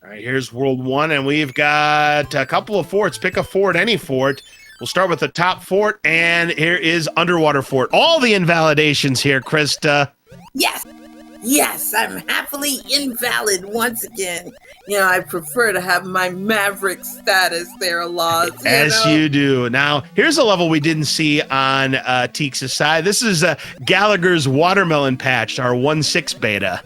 All right, here's World 1, and we've got a couple of forts. Pick a fort, any fort. We'll start with the top fort, and here is Underwater Fort. All the invalidations here, Krista. Yes, I'm happily invalid once again. I prefer to have my Maverick status there, Laws. As you do. Now, here's a level we didn't see on TEEX's side. This is Gallagher's Watermelon Patch, our 1.6 beta.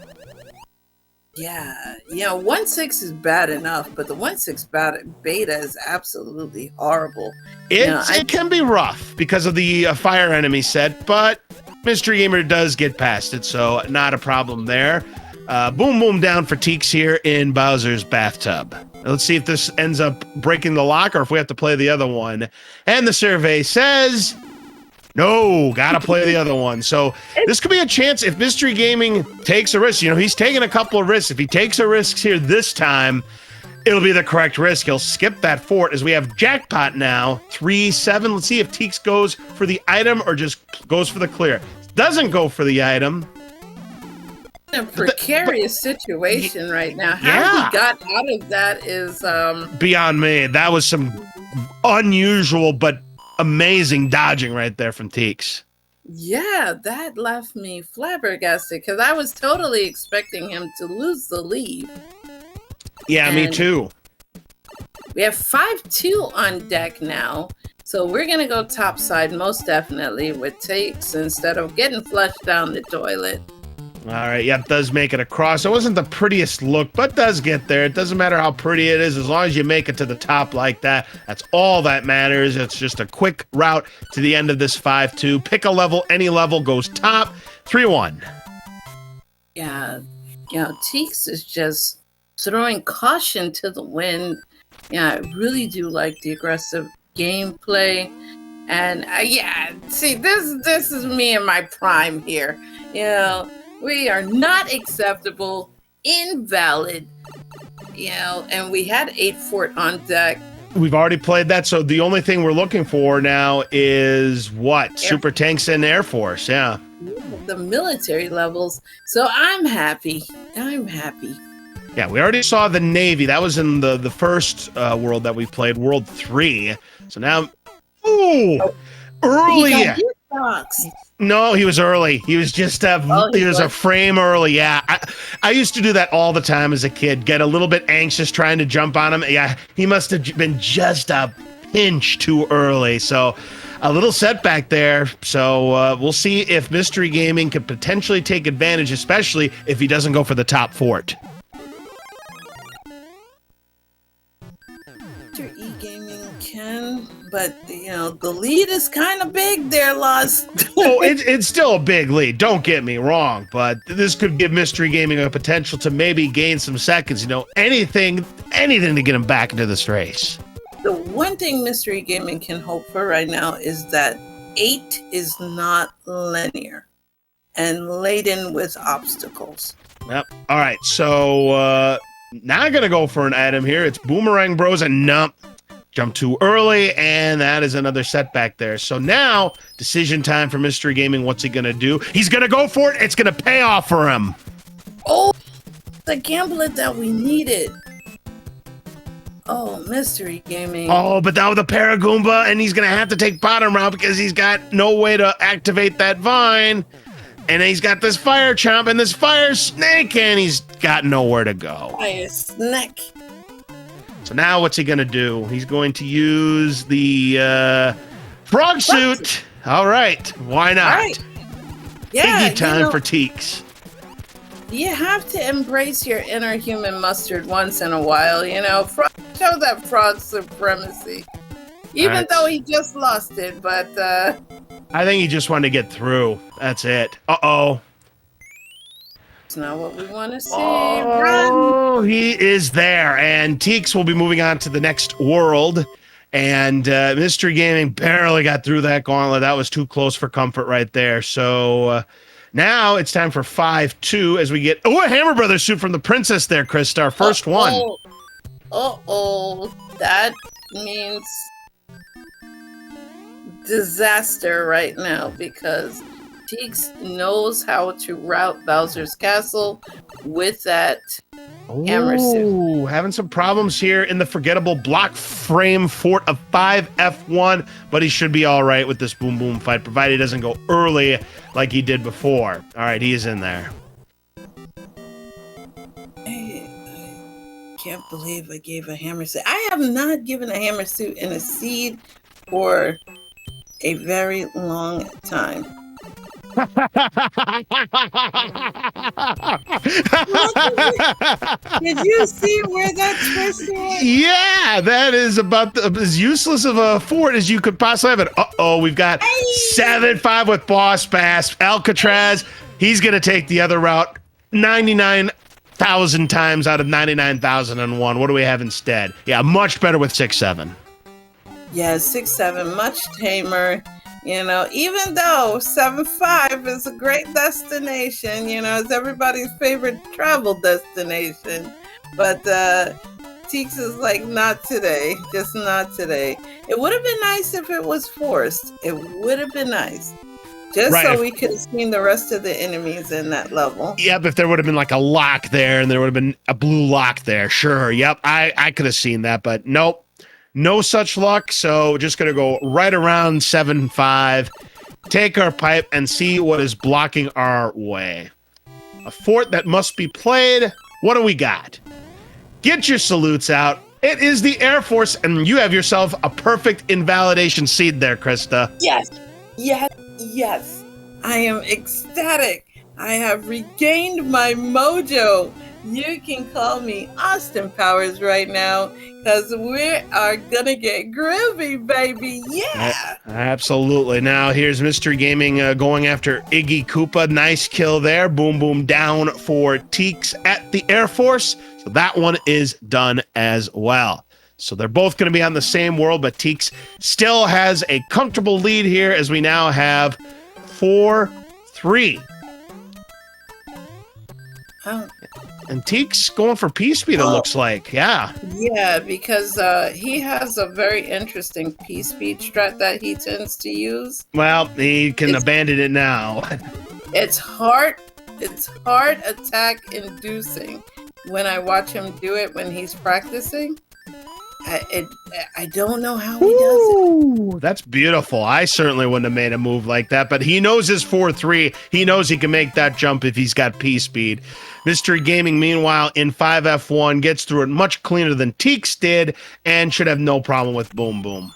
Yeah, 1.6 is bad enough, but the 1.6 beta is absolutely horrible. It can be rough because of the fire enemy set, but MrEGaming does get past it, so not a problem there. Boom, boom down for TEEX here in Bowser's bathtub. Let's see if this ends up breaking the lock or if we have to play the other one. And the survey says... no, gotta play the other one. So this could be a chance if MrEGaming takes a risk. He's taking a couple of risks. If he takes a risk here this time, it'll be the correct risk. He'll skip that fort as we have jackpot now, 3-7. Let's see if TEEX goes for the item or just goes for the clear. Doesn't go for the item. A precarious situation right now. How he got out of that is beyond me. That was some unusual but amazing dodging right there from TEEX. Yeah, that left me flabbergasted because I was totally expecting him to lose the lead. Yeah, me And too. we have 5-2 on deck now. So we're going to go topside most definitely with takes instead of getting flushed down the toilet. All right, yeah, it does make it across. It wasn't the prettiest look, but does get there. It doesn't matter how pretty it is, as long as you make it to the top like that. That's all that matters. It's just a quick route to the end of this 5-2. Pick a level, any level goes top. 3-1. Yeah, TEEX is just throwing caution to the wind. Yeah, I really do like the aggressive gameplay. And see, this is me in my prime here. We are not acceptable, invalid, and we had 8 fort on deck. We've already played that, so the only thing we're looking for now is what? Super tanks and Air Force, yeah. The military levels. So I'm happy. Yeah, we already saw the Navy. That was in the first world that we played, World 3. So now, early. No, he was early. He was just he was a frame early. Yeah, I used to do that all the time as a kid. Get a little bit anxious trying to jump on him. Yeah, he must have been just a pinch too early. So a little setback there. So we'll see if MrEGaming could potentially take advantage, especially if he doesn't go for the top fort. MrEGaming can, but the lead is kind of big there, Luz. It's still a big lead. Don't get me wrong, but this could give MrEGaming a potential to maybe gain some seconds. Anything to get him back into this race. The one thing MrEGaming can hope for right now is that 8 is not linear and laden with obstacles. Yep. All right, so now I'm gonna go for an item here. It's Boomerang Bros, and nope, jump too early, and that is another setback there. So now, decision time for MrEGaming. What's he gonna do? He's gonna go for it. It's gonna pay off for him. Oh, the gamblet that we needed. Oh, MrEGaming. Oh, but now with the Paragoomba, and he's gonna have to take bottom route because he's got no way to activate that vine. And he's got this fire chomp and this fire snake, and he's got nowhere to go. Fire snake. So now what's he gonna do? He's going to use the frog suit. All right, why not? All right. Yeah, Piggy time for TEEX. You have to embrace your inner human mustard once in a while, show that frog supremacy. Even though he just lost it, but I think he just wanted to get through. That's it. Uh-oh. It's not what we want to see. Oh, Run. He is there. And TEEX will be moving on to the next world. And MrEGaming barely got through that gauntlet. That was too close for comfort right there. So now it's time for 5-2 as we get... Oh, a Hammer Brothers suit from the princess there, Krista. Our first one. That means disaster right now because TEEX knows how to route Bowser's Castle with that hammer suit. Having some problems here in the forgettable block frame fort of 5F1, but he should be all right with this boom boom fight, provided he doesn't go early like he did before. All right, he is in there. I can't believe I gave a hammer suit. I have not given a hammer suit in a seed for a very long time. Did you see where that twist was? Yeah, that is about as useless of a fort as you could possibly have it. Uh-oh, we've got 7-5 with Boss Bass. Alcatraz, he's going to take the other route 99,000 times out of 99,001. What do we have instead? Yeah, much better with 6-7. Yeah, 6-7, much tamer. Even though 7-5 is a great destination, it's everybody's favorite travel destination. But TEEX is like, not today, just not today. It would have been nice if it was forced. It would have been nice. Just so we could have seen the rest of the enemies in that level. Yep, if there would have been like a lock there and there would have been a blue lock there, sure. Yep, I could have seen that, but nope. No such luck, so just going to go right around 7-5, take our pipe, and see what is blocking our way. A fort that must be played. What do we got? Get your salutes out. It is the Air Force, and you have yourself a perfect invalidation seed there, Krista. Yes, yes, yes. I am ecstatic. I have regained my mojo. You can call me Austin Powers right now, because we are gonna get groovy, baby. Yeah. Absolutely. Now here's MrEGaming going after Iggy Koopa. Nice kill there. Boom, boom, down for Teeks at the Air Force. So that one is done as well. So they're both going to be on the same world, but Teeks still has a comfortable lead here as we now have 4-3. Oh. And Teeks going for P-Speed, it looks like. Yeah. Yeah, because he has a very interesting P-Speed strat that he tends to use. Well, he can abandon it now. It's heart attack inducing when I watch him do it when he's practicing. I don't know how he does it. That's beautiful. I certainly wouldn't have made a move like that, but he knows his 4-3. He knows he can make that jump if he's got P-Speed. MrEGaming, meanwhile, in 5F1, gets through it much cleaner than Teeks did and should have no problem with Boom Boom.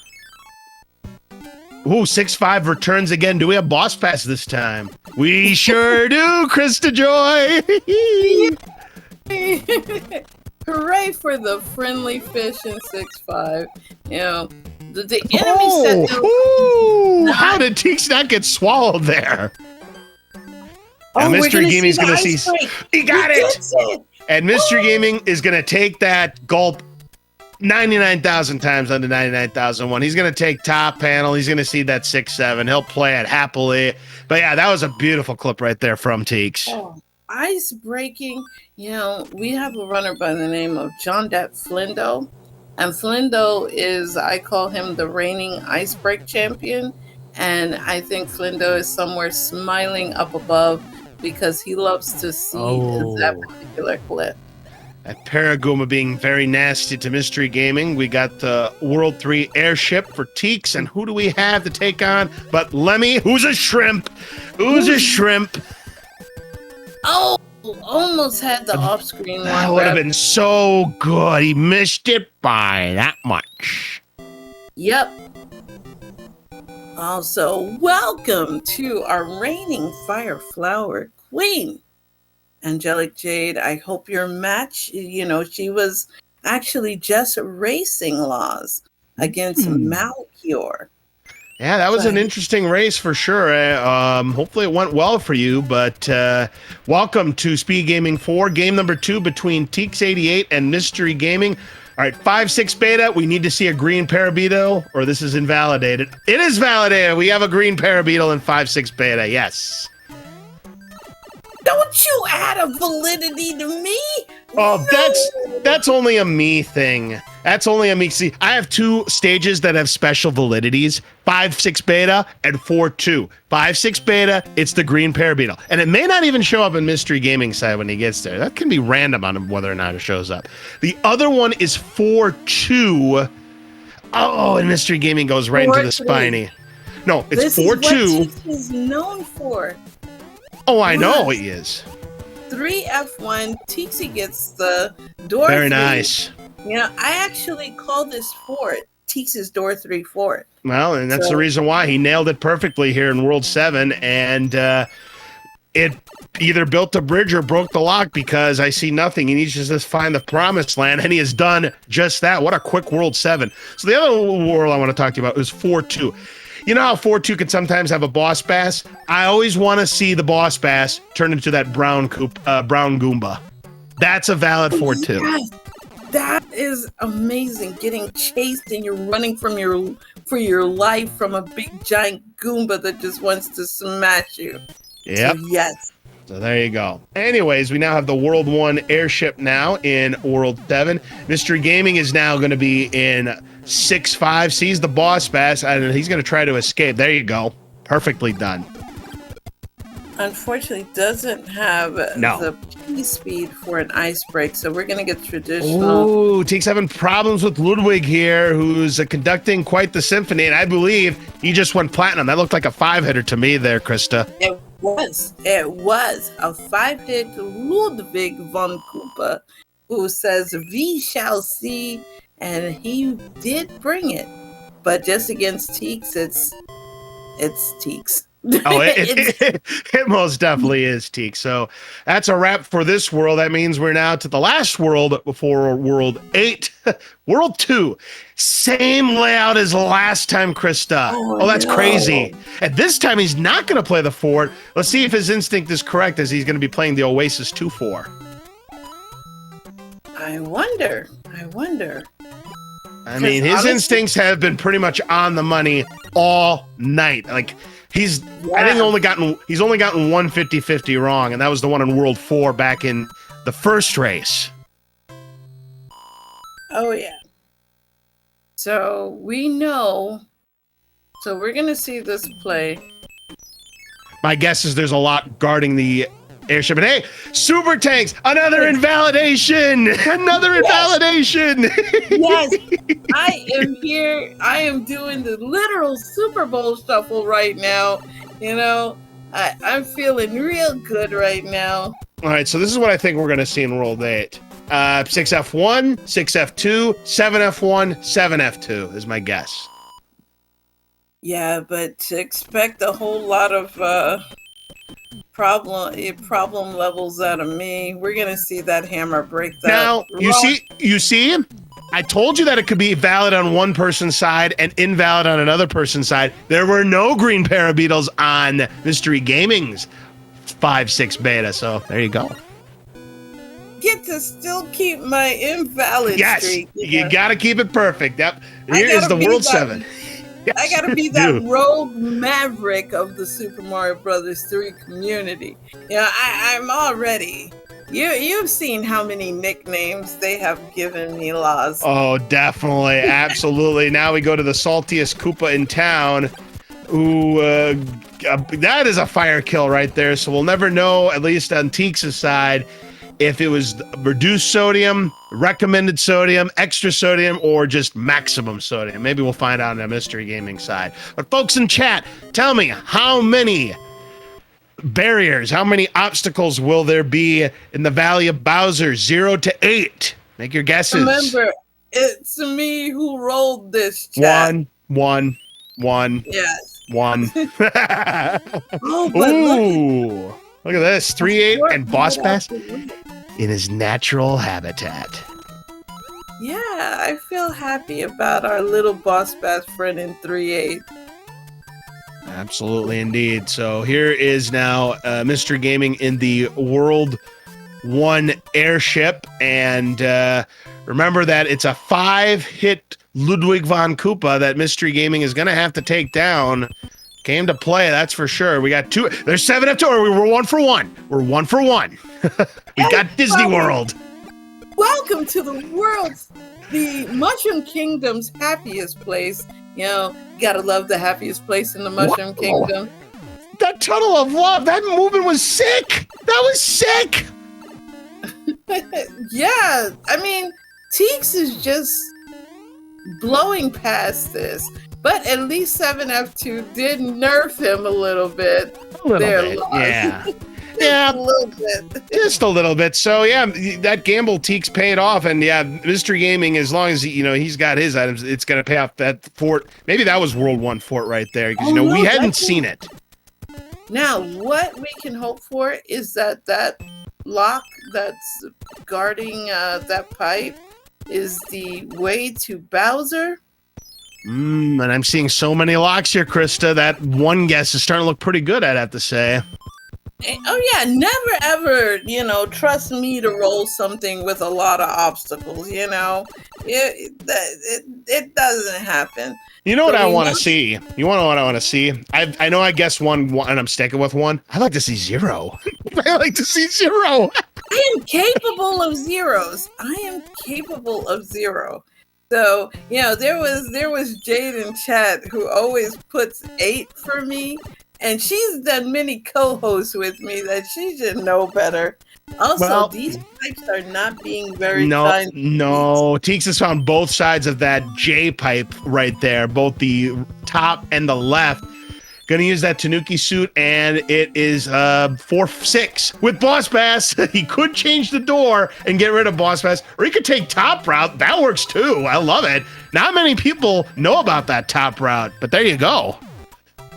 Ooh, 6-5 returns again. Do we have boss pass this time? We sure do, Krista Joy. Hooray for the friendly fish in 6-5. You know, the enemy said no. Ooh, how did Teeks not get swallowed there? Oh, now, MrEGaming's going to see. He got it! And MrEGaming is going to take that gulp 99,000 times under 99,001. He's going to take top panel. He's going to see that 6-7. He'll play it happily. But yeah, that was a beautiful clip right there from Teeks. Oh, ice breaking. You know, we have a runner by the name of John Depp Flindo. And Flindo is, I call him the reigning ice break champion. And I think Flindo is somewhere smiling up above because he loves to see that particular clip. That Paraguma being very nasty to MrEGaming. We got the World 3 airship for Teeks. And who do we have to take on but Lemmy, who's a shrimp? Who's a shrimp? Oh, almost had the off-screen one. That would have been so good. He missed it by that much. Yep. Also, welcome to our reigning Fire Flower Queen, Angelic Jade. I hope your match, you know, she was actually just racing laws against Malcure. Yeah, that was an interesting race for sure. Hopefully it went well for you, but welcome to SpeedGaming 4, game number 2 between TEEX88 and MrEGaming. All right, 5-6 beta, we need to see a green Parabeetle, or this is invalidated. It is validated. We have a green Parabeetle in 5-6 beta, yes. Don't you add a validity to me? Oh, no. That's only a me thing. That's only a me. See, I have 2 stages that have special validities, 5-6 beta and 4-2. 5-6 beta, it's the green Parabeetle. And it may not even show up in MrEGaming side when he gets there. That can be random on whether or not it shows up. The other one is 4-2. Oh, and MrEGaming goes right into the spiny. No, it's 4-2. This is what he's known for. Oh, I know he is. 3F1, Teeksy gets the door. Very nice. You know, I actually call this fort Teeks's door 3 fort. Well, and that's the reason why he nailed it perfectly here in World 7, and it either built a bridge or broke the lock because I see nothing. He needs to just find the promised land, and he has done just that. What a quick World 7. So the other world I want to talk to you about is 4-2. You know how 4-2 can sometimes have a boss bass? I always want to see the boss bass turn into that brown Goomba. That's a valid 4-2. Yes, that is amazing. Getting chased and you're running for your life from a big giant Goomba that just wants to smash you. Yep. So, yes. So there you go. Anyways, we now have the World 1 airship now in World 7. MrEGaming is now going to be in 6-5, sees the boss bass, and he's going to try to escape. There you go. Perfectly done. Unfortunately, doesn't have the P-speed for an ice break, so we're going to get traditional. Ooh, Teeks having problems with Ludwig here, who's conducting quite the symphony, and I believe he just went platinum. That looked like a 5-hitter to me there, Krista. It was a 5-hit Ludwig von Koopa. who says, "We shall see," and he did bring it, but just against Teeks, it's Teeks. Oh, it most definitely is, Teak. So that's a wrap for this world. That means we're now to the last world before World 8. World 2. Same layout as last time, Krista. Oh, that's crazy. And this time he's not going to play the fort. Let's see if his instinct is correct, as he's going to be playing the Oasis 2-4. I wonder. I mean, his instincts have been pretty much on the money all night. Like, I think he's only gotten one 50-50 wrong, and that was the one in World 4 back in the first race. Oh, yeah. So we know. So we're going to see this play. My guess is there's a lot guarding the airship. And hey, Super Tanks, another invalidation! Another invalidation! Yes, I am here. I am doing the literal Super Bowl shuffle right now. You know, I'm feeling real good right now. All right, so this is what I think we're going to see in World 8. 6F1, 6F2, 7F1, 7F2 is my guess. Yeah, but to expect a whole lot of problem levels out of me. We're gonna see that hammer break that. Now you see, I told you that it could be valid on one person's side and invalid on another person's side. There were no green parabeetles on MrEGaming's 5-6 beta, so there you go. Get to still keep my invalid streak. You gotta keep it perfect. Yep. Here is the World 7. Yes, I gotta be that rogue maverick of the Super Mario Brothers 3 community. You know, I'm already. You've seen how many nicknames they have given me, Laws. Oh, definitely, absolutely. Now we go to the saltiest Koopa in town. Ooh, that is a fire kill right there. So we'll never know, at least on Teeks' side, if it was reduced sodium, recommended sodium, extra sodium, or just maximum sodium. Maybe we'll find out on the MrEGaming side. But folks in chat, tell me, how many barriers, how many obstacles will there be in the Valley of Bowser, 0 to 8? Make your guesses. Remember, it's me who rolled this chat. One. Yes. 1. Oh, but ooh. Look at this, 3-8 and Boss Pass in his natural habitat. Yeah, I feel happy about our little Boss Bass friend in 3-8. Absolutely, indeed. So here is now MrEGaming in the World 1 airship. And remember that it's a 5-hit Ludwig von Koopa that MrEGaming is going to have to take down. Came to play, that's for sure. We got 2. There's 7F2. We're 1 for 1. We're 1 for 1. We got Disney World. Welcome to the Mushroom Kingdom's happiest place. You know, you gotta love the happiest place in the Mushroom Kingdom. That tunnel of love, that movement was sick. That was sick. Yeah, I mean, Teeks is just blowing past this. But at least 7F2 did nerf him a little bit. A little bit, yeah. Yeah, a little bit. Just a little bit. So, yeah, that gamble Teeks paid off. And, yeah, MrEGaming, as long as, he's got his items, it's going to pay off that fort. Maybe that was World 1 fort right there. Because, we hadn't seen it. Now, what we can hope for is that lock that's guarding that pipe is the way to Bowser. And I'm seeing so many locks here, Krista. That one guess is starting to look pretty good, I'd have to say. Oh, yeah. Never, ever, trust me to roll something with a lot of obstacles, It doesn't happen. You know what I want to see? You want to know what I want to see? I know I guessed one, and I'm sticking with one. I like to see 0. I like to see 0. I am capable of zeros. So, there was Jade in chat who always puts 8 for me, and she's done many co-hosts with me that she should know better. Also, these pipes are not being very kind. No, Teeks has found both sides of that J pipe right there, both the top and the left. Gonna use that Tanuki suit, and it is 4-6 with Boss Pass. He could change the door and get rid of Boss Pass, or he could take top route. That works too. I love it. Not many people know about that top route, but there you go.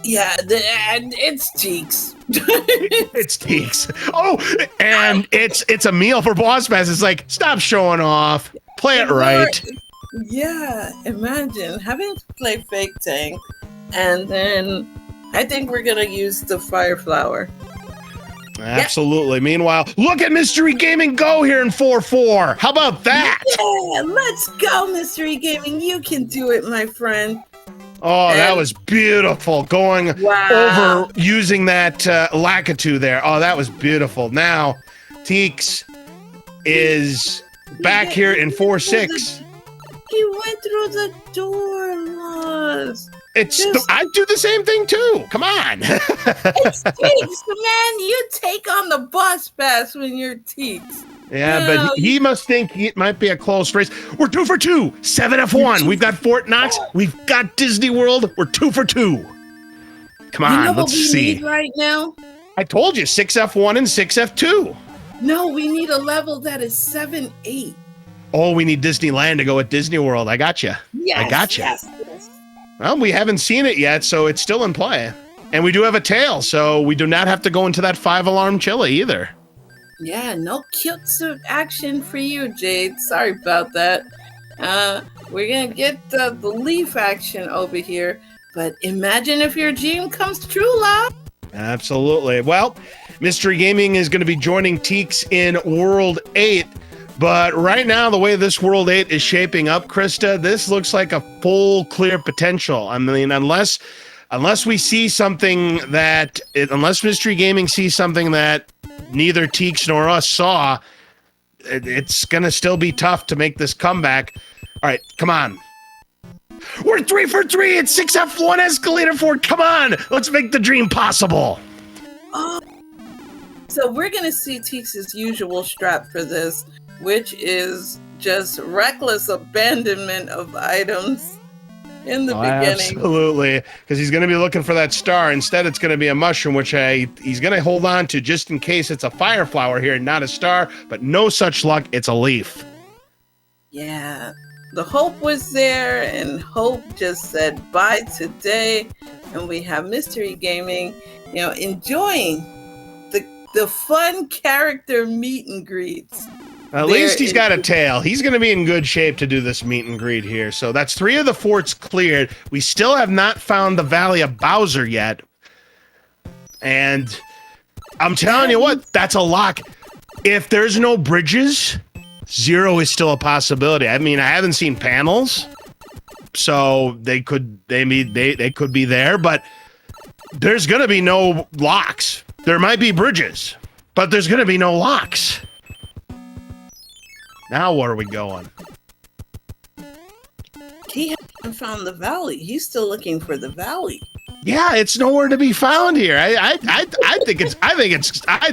Yeah, and it's TEEX. It's TEEX. Oh, and it's a meal for Boss Pass. It's like, stop showing off. Play it right. Yeah, imagine having to play fake tank, and then I think we're gonna use the Fire Flower. Absolutely. Yep. Meanwhile, look at MrEGaming go here in 4-4. How about that? Yeah, let's go, MrEGaming. You can do it, my friend. Oh, that was beautiful. Going over using that Lakitu there. Oh, that was beautiful. Now, TEEX is back here in 4-6. He went through the door, Loz. I do the same thing too. Come on. It's TEEX, man. You take on the Boss Pass when you're TEEX. Yeah, but he must think it might be a close race. We're 2 for 2. 7F1. We've got Fort Knox. We've got Disney World. We're 2 for 2. Come on, let's see. Need right now? I told you 6F1 and 6F2. No, we need a level that is 7-8. Oh, we need Disneyland to go at Disney World. I got you. Yes, I got you. Yes. Well, we haven't seen it yet, so it's still in play. And we do have a tail, so we do not have to go into that 5-alarm chili either. Yeah, no cute suit action for you, Jade. Sorry about that. We're gonna get the leaf action over here, but imagine if your dream comes true, love. Absolutely. Well, MrEGaming is going to be joining TEEX in World 8, but right now, the way this World 8 is shaping up, Krista, this looks like a full clear potential. I mean, unless we see something that, unless MrEGaming sees something that neither TEEX nor us saw, it's going to still be tough to make this comeback. All right, come on. We're 3 for 3 at 6F1 Escalator Ford. Come on, let's make the dream possible. Oh, so we're going to see TEEX's usual strap for this, which is just reckless abandonment of items in the beginning. Absolutely, because he's going to be looking for that star. Instead, it's going to be a mushroom, which he's going to hold on to just in case it's a fire flower here, not a star, but no such luck. It's a leaf. Yeah, the hope was there, and hope just said bye today. And we have MrEGaming, enjoying the fun character meet and greets. At least he's got a tail. He's going to be in good shape to do this meet and greet here. So that's 3 of the forts cleared. We still have not found the Valley of Bowser yet. And I'm telling you what, that's a lock. If there's no bridges, 0 is still a possibility. I mean, I haven't seen panels, so they could be there, but there's going to be no locks. There might be bridges, but there's going to be no locks. Now where are we going? He hasn't found the valley. He's still looking for the valley. Yeah, it's nowhere to be found here. I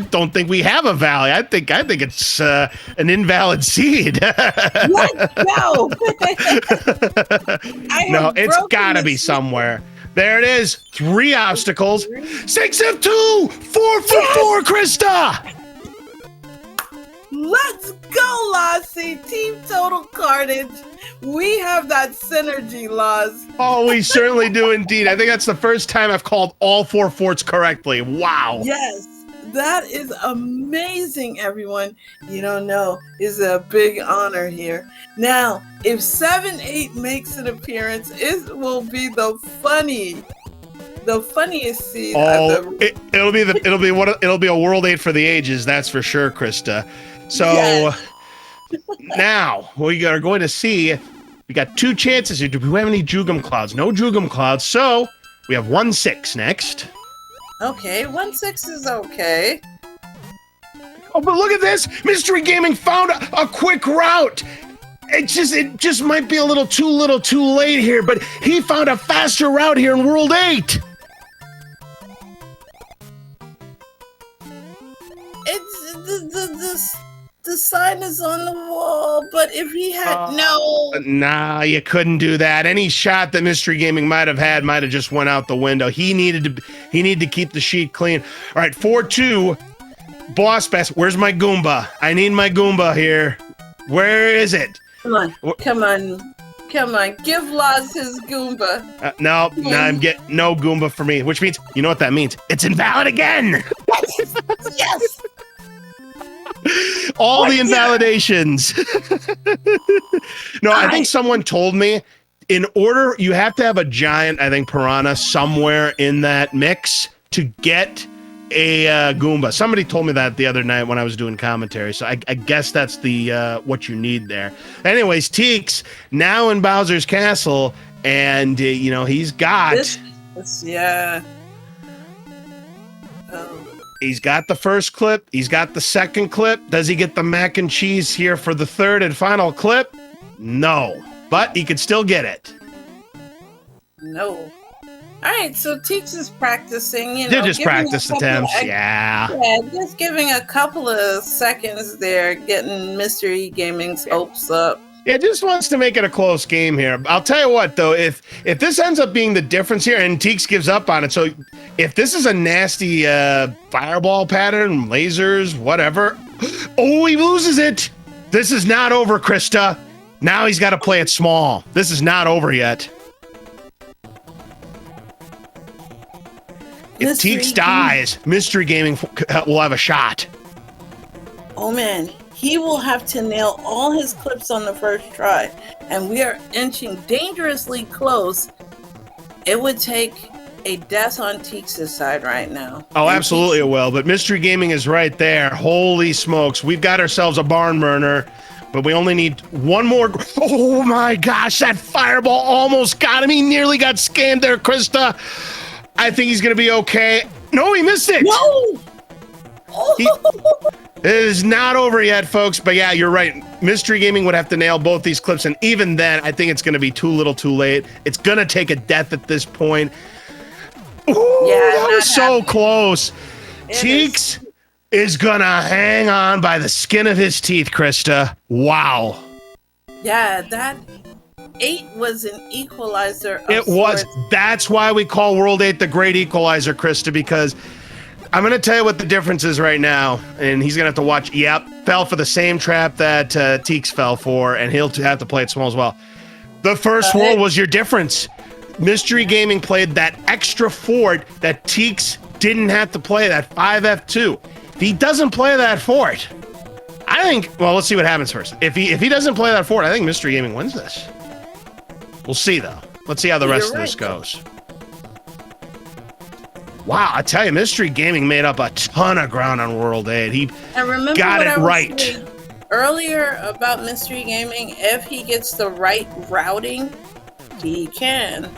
don't think we have a valley. I think it's an invalid seed. What? No. No, it's gotta be somewhere. There it is. 3 obstacles. 6F2! 4 for 4, Krista! Let's go, Lassie. Team Total Carnage. We have that synergy, Laz. Oh, we certainly do indeed. I think that's the first time I've called all 4 forts correctly. Wow. Yes, that is amazing, everyone. You don't know, it's a big honor here. Now, if 7-8 makes an appearance, it will be the funniest seed. Oh, it'll be a World 8 for the ages. That's for sure, Krista. So yes. Now we are going to see. We got 2 chances here. Do we have any Jugum Clouds? No Jugum Clouds. So we have 1-6 next. Okay, 1-6 is okay. Oh, but look at this! MrEGaming found a quick route. It just might be a little too late here, but he found a faster route here in World 8. It's the sign is on the wall. But if he had no, nah, you couldn't do that. Any shot that MrEGaming might have had might have just went out the window. He needed to keep the sheet clean. All right, 4-2. Boss Bass. Where's my Goomba? I need my Goomba here. Where is it? Come on. Give Laz his Goomba. No, I'm getting no Goomba for me, which means, you know what that means? It's invalid again. Yes. All the invalidations. No, I think someone told me in order, you have to have a giant, I think, piranha somewhere in that mix to get a Goomba. Somebody told me that the other night when I was doing commentary, so I guess that's the what you need there. Anyways, Teeks now in Bowser's Castle, and you know, he's got he's got the first clip, he's got the second clip. Does he get the mac and cheese here for the third and final clip? No, but he could still get it. No. All right, so Teeks is practicing. They're just practice attempts, yeah, just giving a couple of seconds there, getting MrEGaming's hopes up. Yeah, just wants to make it a close game here. I'll tell you what, though, if this ends up being the difference here, and Teeks gives up on it, so if this is a nasty fireball pattern, lasers, whatever, oh, he loses it. This is not over, Krista. Now he's got to play it small. This is not over yet. If Teeks dies, MrEGaming will have a shot. Oh man, he will have to nail all his clips on the first try, and we are inching dangerously close. It would take a death on Teeks' side right now. Oh, absolutely it will, but MrEGaming is right there. Holy smokes, we've got ourselves a barn burner, but we only need one more. Oh my gosh, that fireball almost got him. He nearly got scammed there, Krista. I think he's going to be okay. No, he missed it. No. It is not over yet, folks. But yeah, you're right. MrEGaming would have to nail both these clips. And even then, I think it's going to be too little too late. It's going to take a death at this point. Ooh, that was so close. Teeks is going to hang on by the skin of his teeth, Krista. Wow. Yeah, that 8 was an equalizer. It was. That's why we call World 8 the great equalizer, Krista, because I'm going to tell you what the difference is right now, and he's going to have to watch. Yep, fell for the same trap that Teeks fell for, and he'll have to play it small as well. The first world was your difference. MrEGaming played that extra fort that Teeks didn't have to play, that 5F2. If he doesn't play that fort, I think, well, let's see what happens first. If he doesn't play that fort, I think MrEGaming wins this. We'll see, though. Let's see how the rest of this goes. Wow, I tell you, MrEGaming made up a ton of ground on World 8. He got it right. Earlier about MrEGaming, if he gets the right routing, he can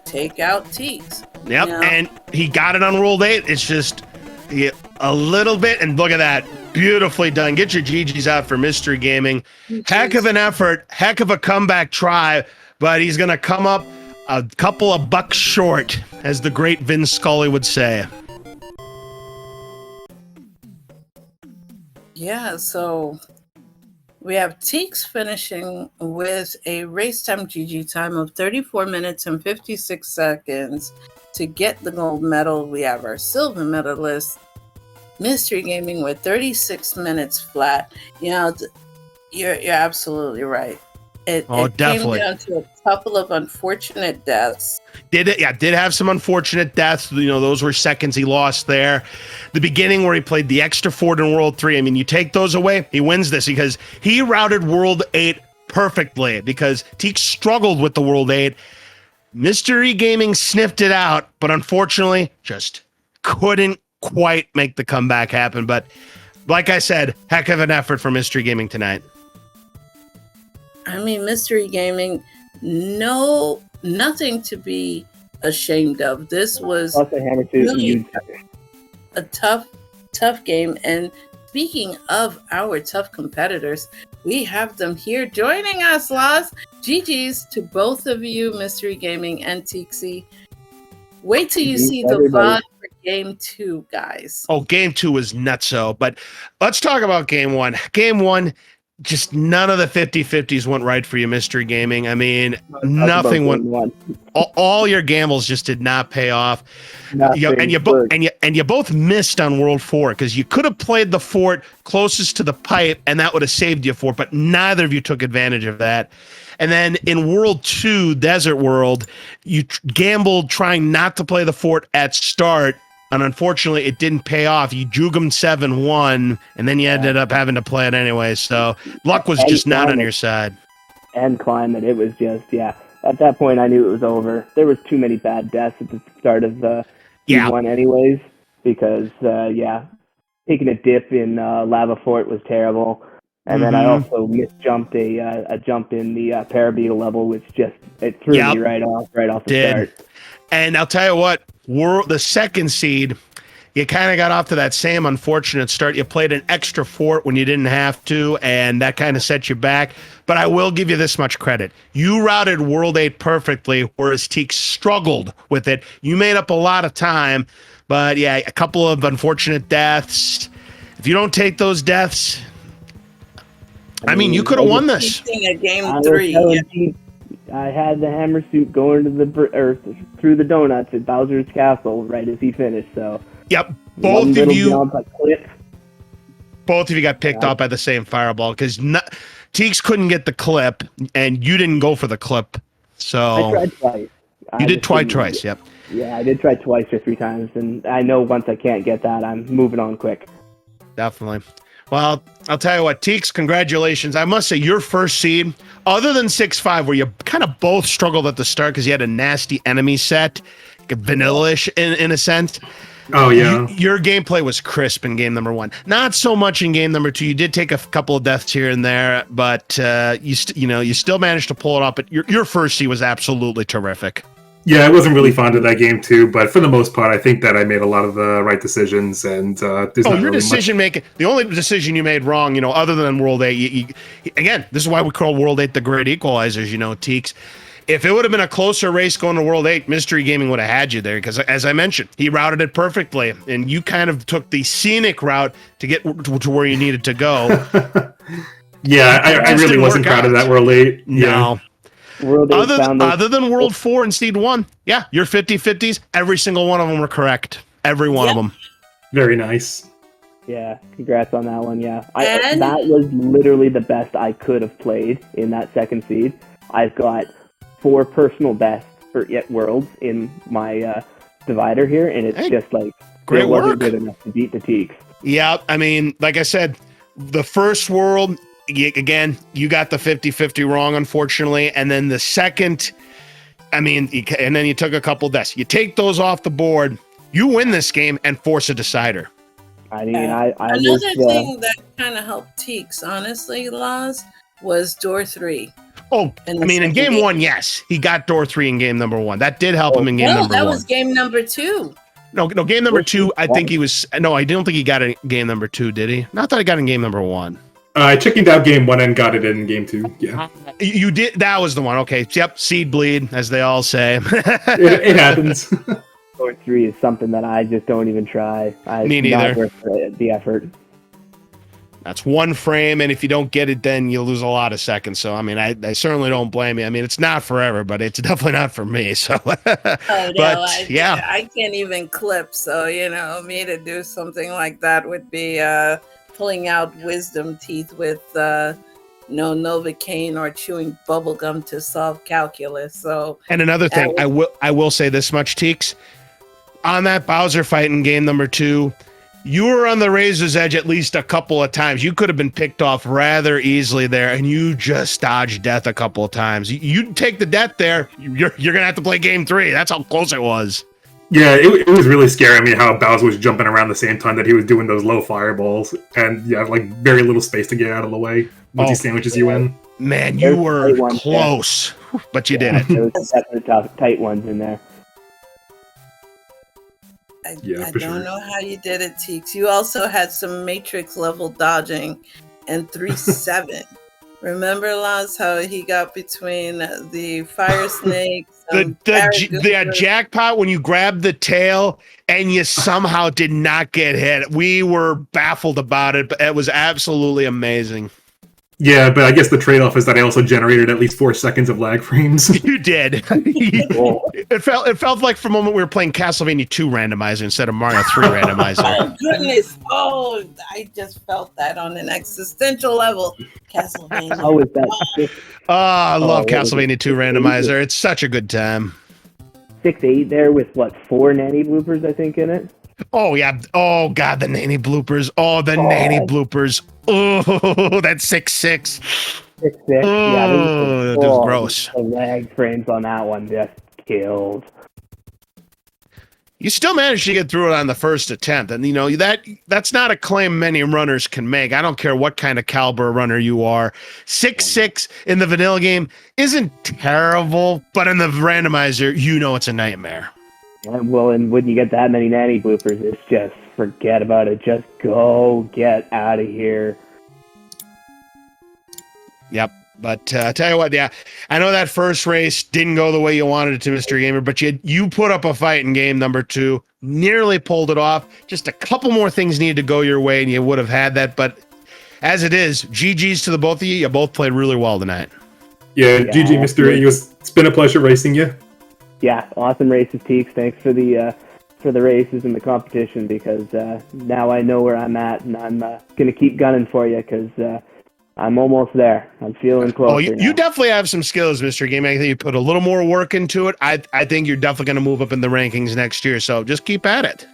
take out Teeks. Yep, and he got it on World 8. It's just a little bit, and look at that. Beautifully done. Get your GGs out for MrEGaming. Heck of an effort, heck of a comeback try, but he's going to come up a couple of bucks short, as the great Vin Scully would say. Yeah, so we have Teeks finishing with a race time GG time of 34 minutes and 56 seconds to get the gold medal. We have our silver medalist, MrEGaming, with 36 minutes flat. You know, you're absolutely right. It definitely came down to a couple of unfortunate deaths. Did have some unfortunate deaths. You know, those were seconds he lost there. The beginning where he played the extra fort in World 3. I mean, you take those away, he wins this because he routed World 8 perfectly because Teeks struggled with the World 8. MrEGaming sniffed it out, but unfortunately just couldn't quite make the comeback happen. But like I said, heck of an effort for MrEGaming tonight. I mean, MrEGaming, nothing to be ashamed of. This was really a tough game. And speaking of our tough competitors, we have them here joining us, Laz. GG's to both of you, MrEGaming and Teeksy. Wait till you see the VOD for game 2, guys? Oh, game 2 was nutso. But let's talk about game 1. Game 1, just none of the 50-50s went right for you, MrEGaming. I mean, nothing went. All your gambles just did not pay off. And you both missed on World 4 because you could have played the fort closest to the pipe, and that would have saved you a fort. But neither of you took advantage of that. And then in World 2, Desert World, you gambled trying not to play the fort at start. And unfortunately, it didn't pay off. You juke them 7-1, and then you ended up having to play it anyway. So luck was just not on your side. And climate, it was just, at that point, I knew it was over. There was too many bad deaths at the start of the one anyways, because, taking a dip in Lava Fort was terrible. And then I also misjumped a jump in the Parabeetle level, which it threw me right off the start. And I'll tell you what, the second seed, you kind of got off to that same unfortunate start. You played an extra fort when you didn't have to, and that kind of set you back. But I will give you this much credit. You routed World 8 perfectly, whereas TEEX struggled with it. You made up a lot of time, but yeah, a couple of unfortunate deaths. If you don't take those deaths, I mean, you could have won this. Game 3. I had the hammer suit going to through the donuts at Bowser's Castle right as he finished. So yep, both of you got picked off by the same fireball because TEEX couldn't get the clip, and you didn't go for the clip. So I tried twice. You did twice. Yep. Yeah, I did try twice or 3 times, and I know once I can't get that, I'm moving on quick. Definitely. Well, I'll tell you what, TEEX, congratulations. I must say, your first seed, other than 6-5, where you kind of both struggled at the start because you had a nasty enemy set, vanilla-ish in a sense. Oh, yeah. Your gameplay was crisp in game number 1. Not so much in game number 2. You did take a couple of deaths here and there, but you still managed to pull it off. But your first seed was absolutely terrific. Yeah, I wasn't really fond of that game too, but for the most part, I think that I made a lot of the right decisions. And there's not your really decision making. The only decision you made wrong, other than World 8, again, this is why we call World 8 the great equalizers. TEEX. If it would have been a closer race going to World 8, MrEGaming would have had you there because, as I mentioned, he routed it perfectly, and you kind of took the scenic route to get to where you needed to go. Yeah, I really wasn't proud of that World 8. No. Other than World 4 and Seed 1, yeah, your 50-50s, every single one of them were correct. Every one of them. Very nice. Yeah, congrats on that one, yeah. That was literally the best I could have played in that second seed. I've got 4 personal bests for Worlds in my divider here, and it's just like, great it wasn't good enough to beat the TEEX. Yeah, I mean, like I said, the first World... Again, you got the 50-50 wrong, unfortunately. And then the second, and then you took a couple deaths. You take those off the board, you win this game and force a decider. I mean, another thing that kind of helped TEEX, honestly, Laz, was door 3. Oh, in game 1, yes. He got door 3 in game number 1. That did help him in game number 1. No, that was game number 2. No, game number 2, I think he was... No, I don't think he got it in game number 2, did he? Not that I got in game number 1. I chickened out game 1 and got it in game 2. Yeah, you did. That was the one. Okay. Yep. Seed bleed, as they all say. it happens. Door 3 is something that I just don't even try. Me neither. Not worth the effort. That's one frame, and if you don't get it, then you lose a lot of seconds. So, I certainly don't blame you. It's not forever, but it's definitely not for me. So, I can't even clip. So, me to do something like that would be pulling out wisdom teeth with no Novocaine or chewing bubblegum to solve calculus. So, and another thing, I will say this much, TEEX. On that Bowser fight in game number 2, you were on the razor's edge at least a couple of times. You could have been picked off rather easily there, and you just dodged death a couple of times. You take the death there, you're gonna have to play game 3. That's how close it was. Yeah, it was really scary me how Bowser was jumping around the same time that he was doing those low fireballs, and very little space to get out of the way once he sandwiches you in. Man, you were close, but you did it. There was definitely tight ones in there. I don't know how you did it, TEEX. You also had some Matrix level dodging and 3-7. Remember, Laz, how he got between the fire snakes, the jackpot when you grabbed the tail and you somehow did not get hit. We were baffled about it, but it was absolutely amazing. Yeah, but I guess the trade-off is that I also generated at least 4 seconds of lag frames. You did. It felt like for a moment we were playing Castlevania 2 Randomizer instead of Mario 3 Randomizer. Oh, goodness. Oh, I just felt that on an existential level. Castlevania. How is that? I love Castlevania 2 Randomizer. It's such a good time. 6-8 there with, what, 4 nanny bloopers, I think, in it? Oh, yeah. Oh, God, the nanny bloopers. Oh, the nanny bloopers. Oh, that's 6-6. 6-6. Oh, that was gross. The lag frames on that one just killed. You still managed to get through it on the first attempt, and you know that's not a claim many runners can make. I don't care what kind of caliber runner you are. 6-6 in the vanilla game isn't terrible, but in the randomizer, you know it's a nightmare. Well, and when you get that many nanny bloopers, it's just forget about it. Just go get out of here. Yep. But I tell you what, yeah, I know that first race didn't go the way you wanted it to, Mr. Gamer, but you put up a fight in game number 2, nearly pulled it off. Just a couple more things needed to go your way, and you would have had that. But as it is, GG's to the both of you. You both played really well tonight. Yeah, GG, Mr. A. It's been a pleasure racing you. Yeah, awesome races, Teeks. Thanks for the races and the competition, because now I know where I'm at, and I'm going to keep gunning for you, because I'm almost there. I'm feeling closer. Oh, you definitely have some skills, Mr. Gaming. I think you put a little more work into it. I think you're definitely going to move up in the rankings next year, so just keep at it.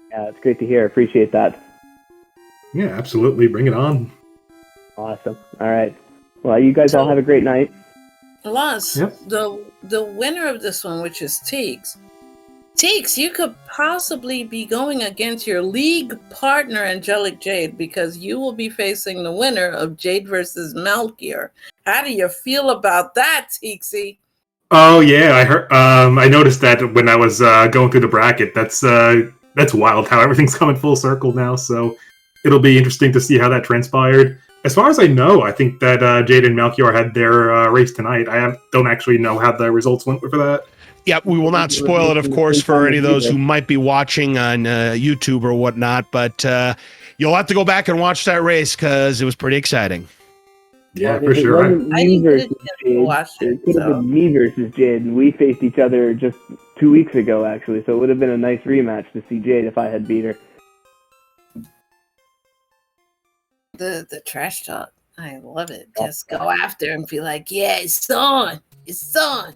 Yeah, it's great to hear. Appreciate that. Yeah, absolutely. Bring it on. Awesome. All right. Well, you guys all have a great night. Plus, the winner of this one, which is Teeks, you could possibly be going against your league partner, Angelic Jade, because you will be facing the winner of Jade versus Melchior. How do you feel about that, Teeksy? Oh yeah, I heard. I noticed that when I was going through the bracket. That's wild how everything's coming full circle now. So it'll be interesting to see how that transpired. As far as I know, I think that Jade and Melchior had their race tonight. I don't actually know how the results went for that. Yep, we will not spoil it, of course, for any of those who might be watching on YouTube or whatnot, but you'll have to go back and watch that race because it was pretty exciting. Yeah, for sure. It could have been me versus Jade, and we faced each other just 2 weeks ago, actually, so it would have been a nice rematch to see Jade if I had beat her. The trash talk, I love it. Just go after and be like, yeah, it's on. It's on.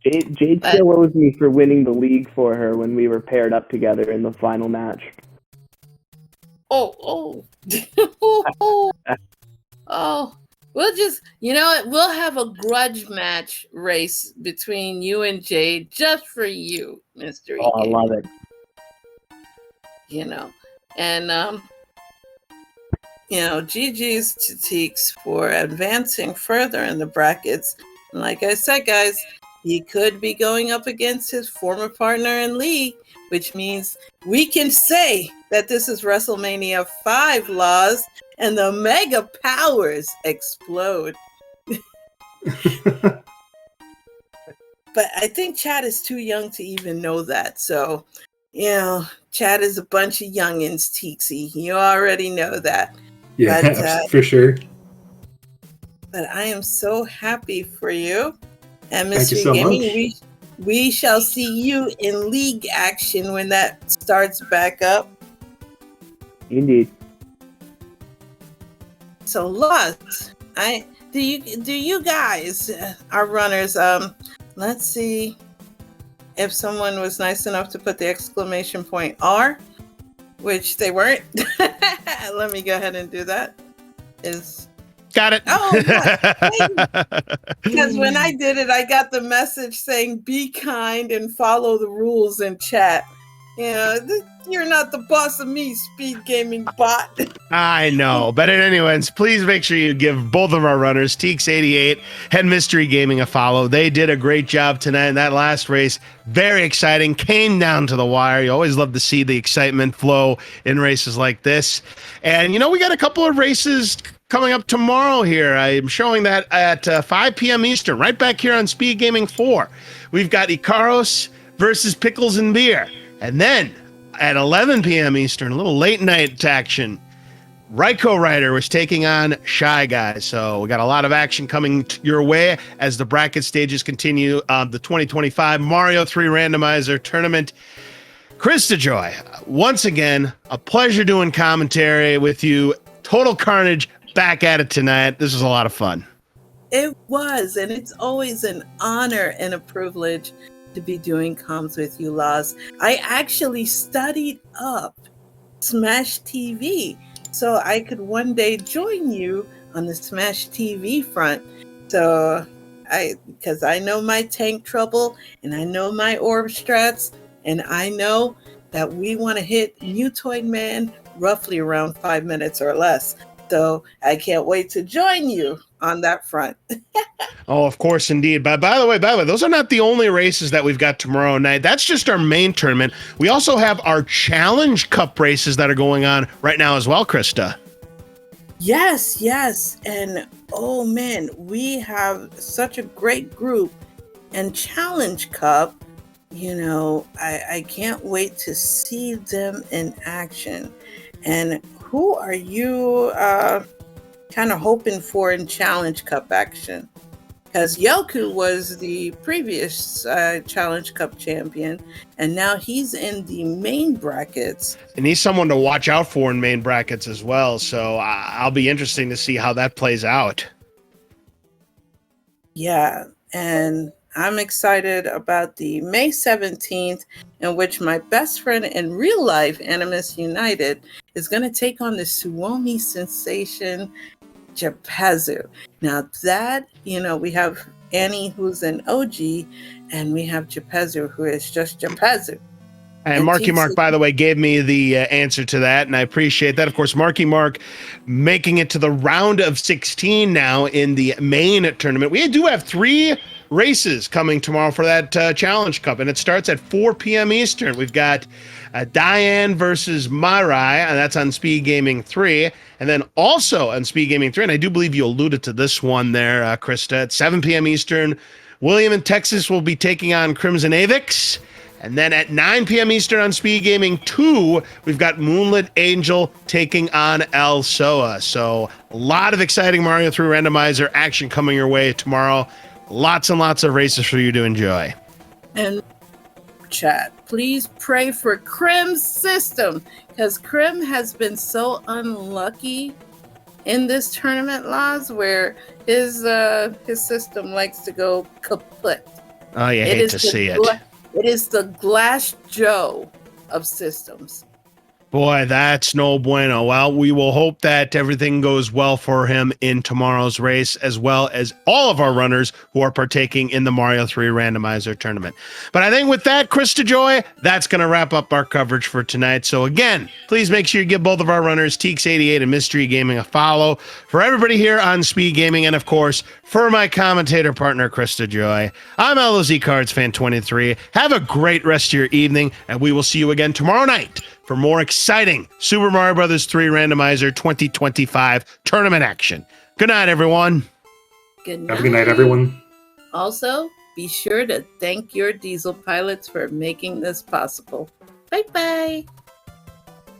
Jade still owes me for winning the league for her when we were paired up together in the final match. Oh. We'll just, we'll have a grudge match race between you and Jade just for you, Mr. Oh, I love it. GG's to Teeks for advancing further in the brackets. And like I said, guys, he could be going up against his former partner in league, which means we can say that this is WrestleMania 5 laws and the mega powers explode. But I think Chad is too young to even know that. So, Chad is a bunch of youngins, Teeksy. You already know that. Yeah, for sure. But I am so happy for you. And MrEGaming, we shall see you in league action when that starts back up. Indeed. So, Lutz, do you guys, our runners, let's see if someone was nice enough to put the exclamation point R, which they weren't. Let me go ahead and do that. Got it. Oh, because when I did it, I got the message saying, be kind and follow the rules in chat. You're not the boss of me, SpeedGaming bot. I know. But anyways, please make sure you give both of our runners, TEEX88 and MrEGaming, a follow. They did a great job tonight in that last race. Very exciting. Came down to the wire. You always love to see the excitement flow in races like this. And, we got a couple of races coming up tomorrow here. I'm showing that at 5 p.m. Eastern, right back here on Speed Gaming 4. We've got Icaros versus Pickles and Beer. And then at 11 p.m. Eastern, a little late night action, Ryko Rider was taking on Shy Guy. So we got a lot of action coming your way as the bracket stages continue. The 2025 Mario 3 Randomizer Tournament. Krista Joy, once again, a pleasure doing commentary with you. Total Carnage back at it tonight. This was a lot of fun. It was, and it's always an honor and a privilege to be doing comms with you, Laz. I actually studied up Smash TV so I could one day join you on the Smash TV front. So because I know my tank trouble and I know my orb strats, and I know that we want to hit Mutoid Man roughly around 5 minutes or less. So I can't wait to join you on that front. Oh, of course, indeed. But by the way, those are not the only races that we've got tomorrow night. That's just our main tournament. We also have our Challenge Cup races that are going on right now as well, Krista. Yes. And oh man, we have such a great group. And Challenge Cup, you know, I can't wait to see them in action. And who are you kind of hoping for in Challenge Cup action? Because Yoku was the previous Challenge Cup champion, and now he's in the main brackets. And he's someone to watch out for in main brackets as well. So I'll be interesting to see how that plays out. Yeah, and I'm excited about the May 17th, in which my best friend in real life, Animus United, is going to take on the Suomi sensation, Japazu. Now that, you know, we have Annie, who's an OG, and we have Japazu, who is just Japazu. And Marky Mark, by the way, gave me the answer to that, and I appreciate that. Of course, Marky Mark making it to the round of 16 now in the main tournament. We do have 3 races coming tomorrow for that Challenge Cup, and it starts at 4 p.m. Eastern. We've got Diane versus Marai, and that's on Speed Gaming 3. And then also on Speed Gaming 3, and I do believe you alluded to this one there, Krista, at 7 p.m. Eastern, William in Texas will be taking on Crimson Avix. And then at 9 p.m. Eastern on Speed Gaming 2, we've got Moonlit Angel taking on El Soa. So a lot of exciting Mario 3 Randomizer action coming your way tomorrow. Lots and lots of races for you to enjoy. And chat, please pray for Krim's system, because Krim has been so unlucky in this tournament, Laz, where his system likes to go kaput. Oh, you hate to see it. It is the Glass Joe of systems. Boy, that's no bueno. Well, we will hope that everything goes well for him in tomorrow's race, as well as all of our runners who are partaking in the Mario 3 Randomizer tournament. But I think with that, Krista Joy, that's going to wrap up our coverage for tonight. So again, please make sure you give both of our runners, TEEX88 and MrEGaming, a follow. For everybody here on Speed Gaming, and of course, for my commentator partner, Krista Joy, I'm LOZ Cards Fan 23. Have a great rest of your evening, and we will see you again tomorrow night for more exciting Super Mario Bros. 3 Randomizer 2025 tournament action. Good night, everyone. Good night. Have a good night, everyone. Also, be sure to thank your diesel pilots for making this possible. Bye-bye.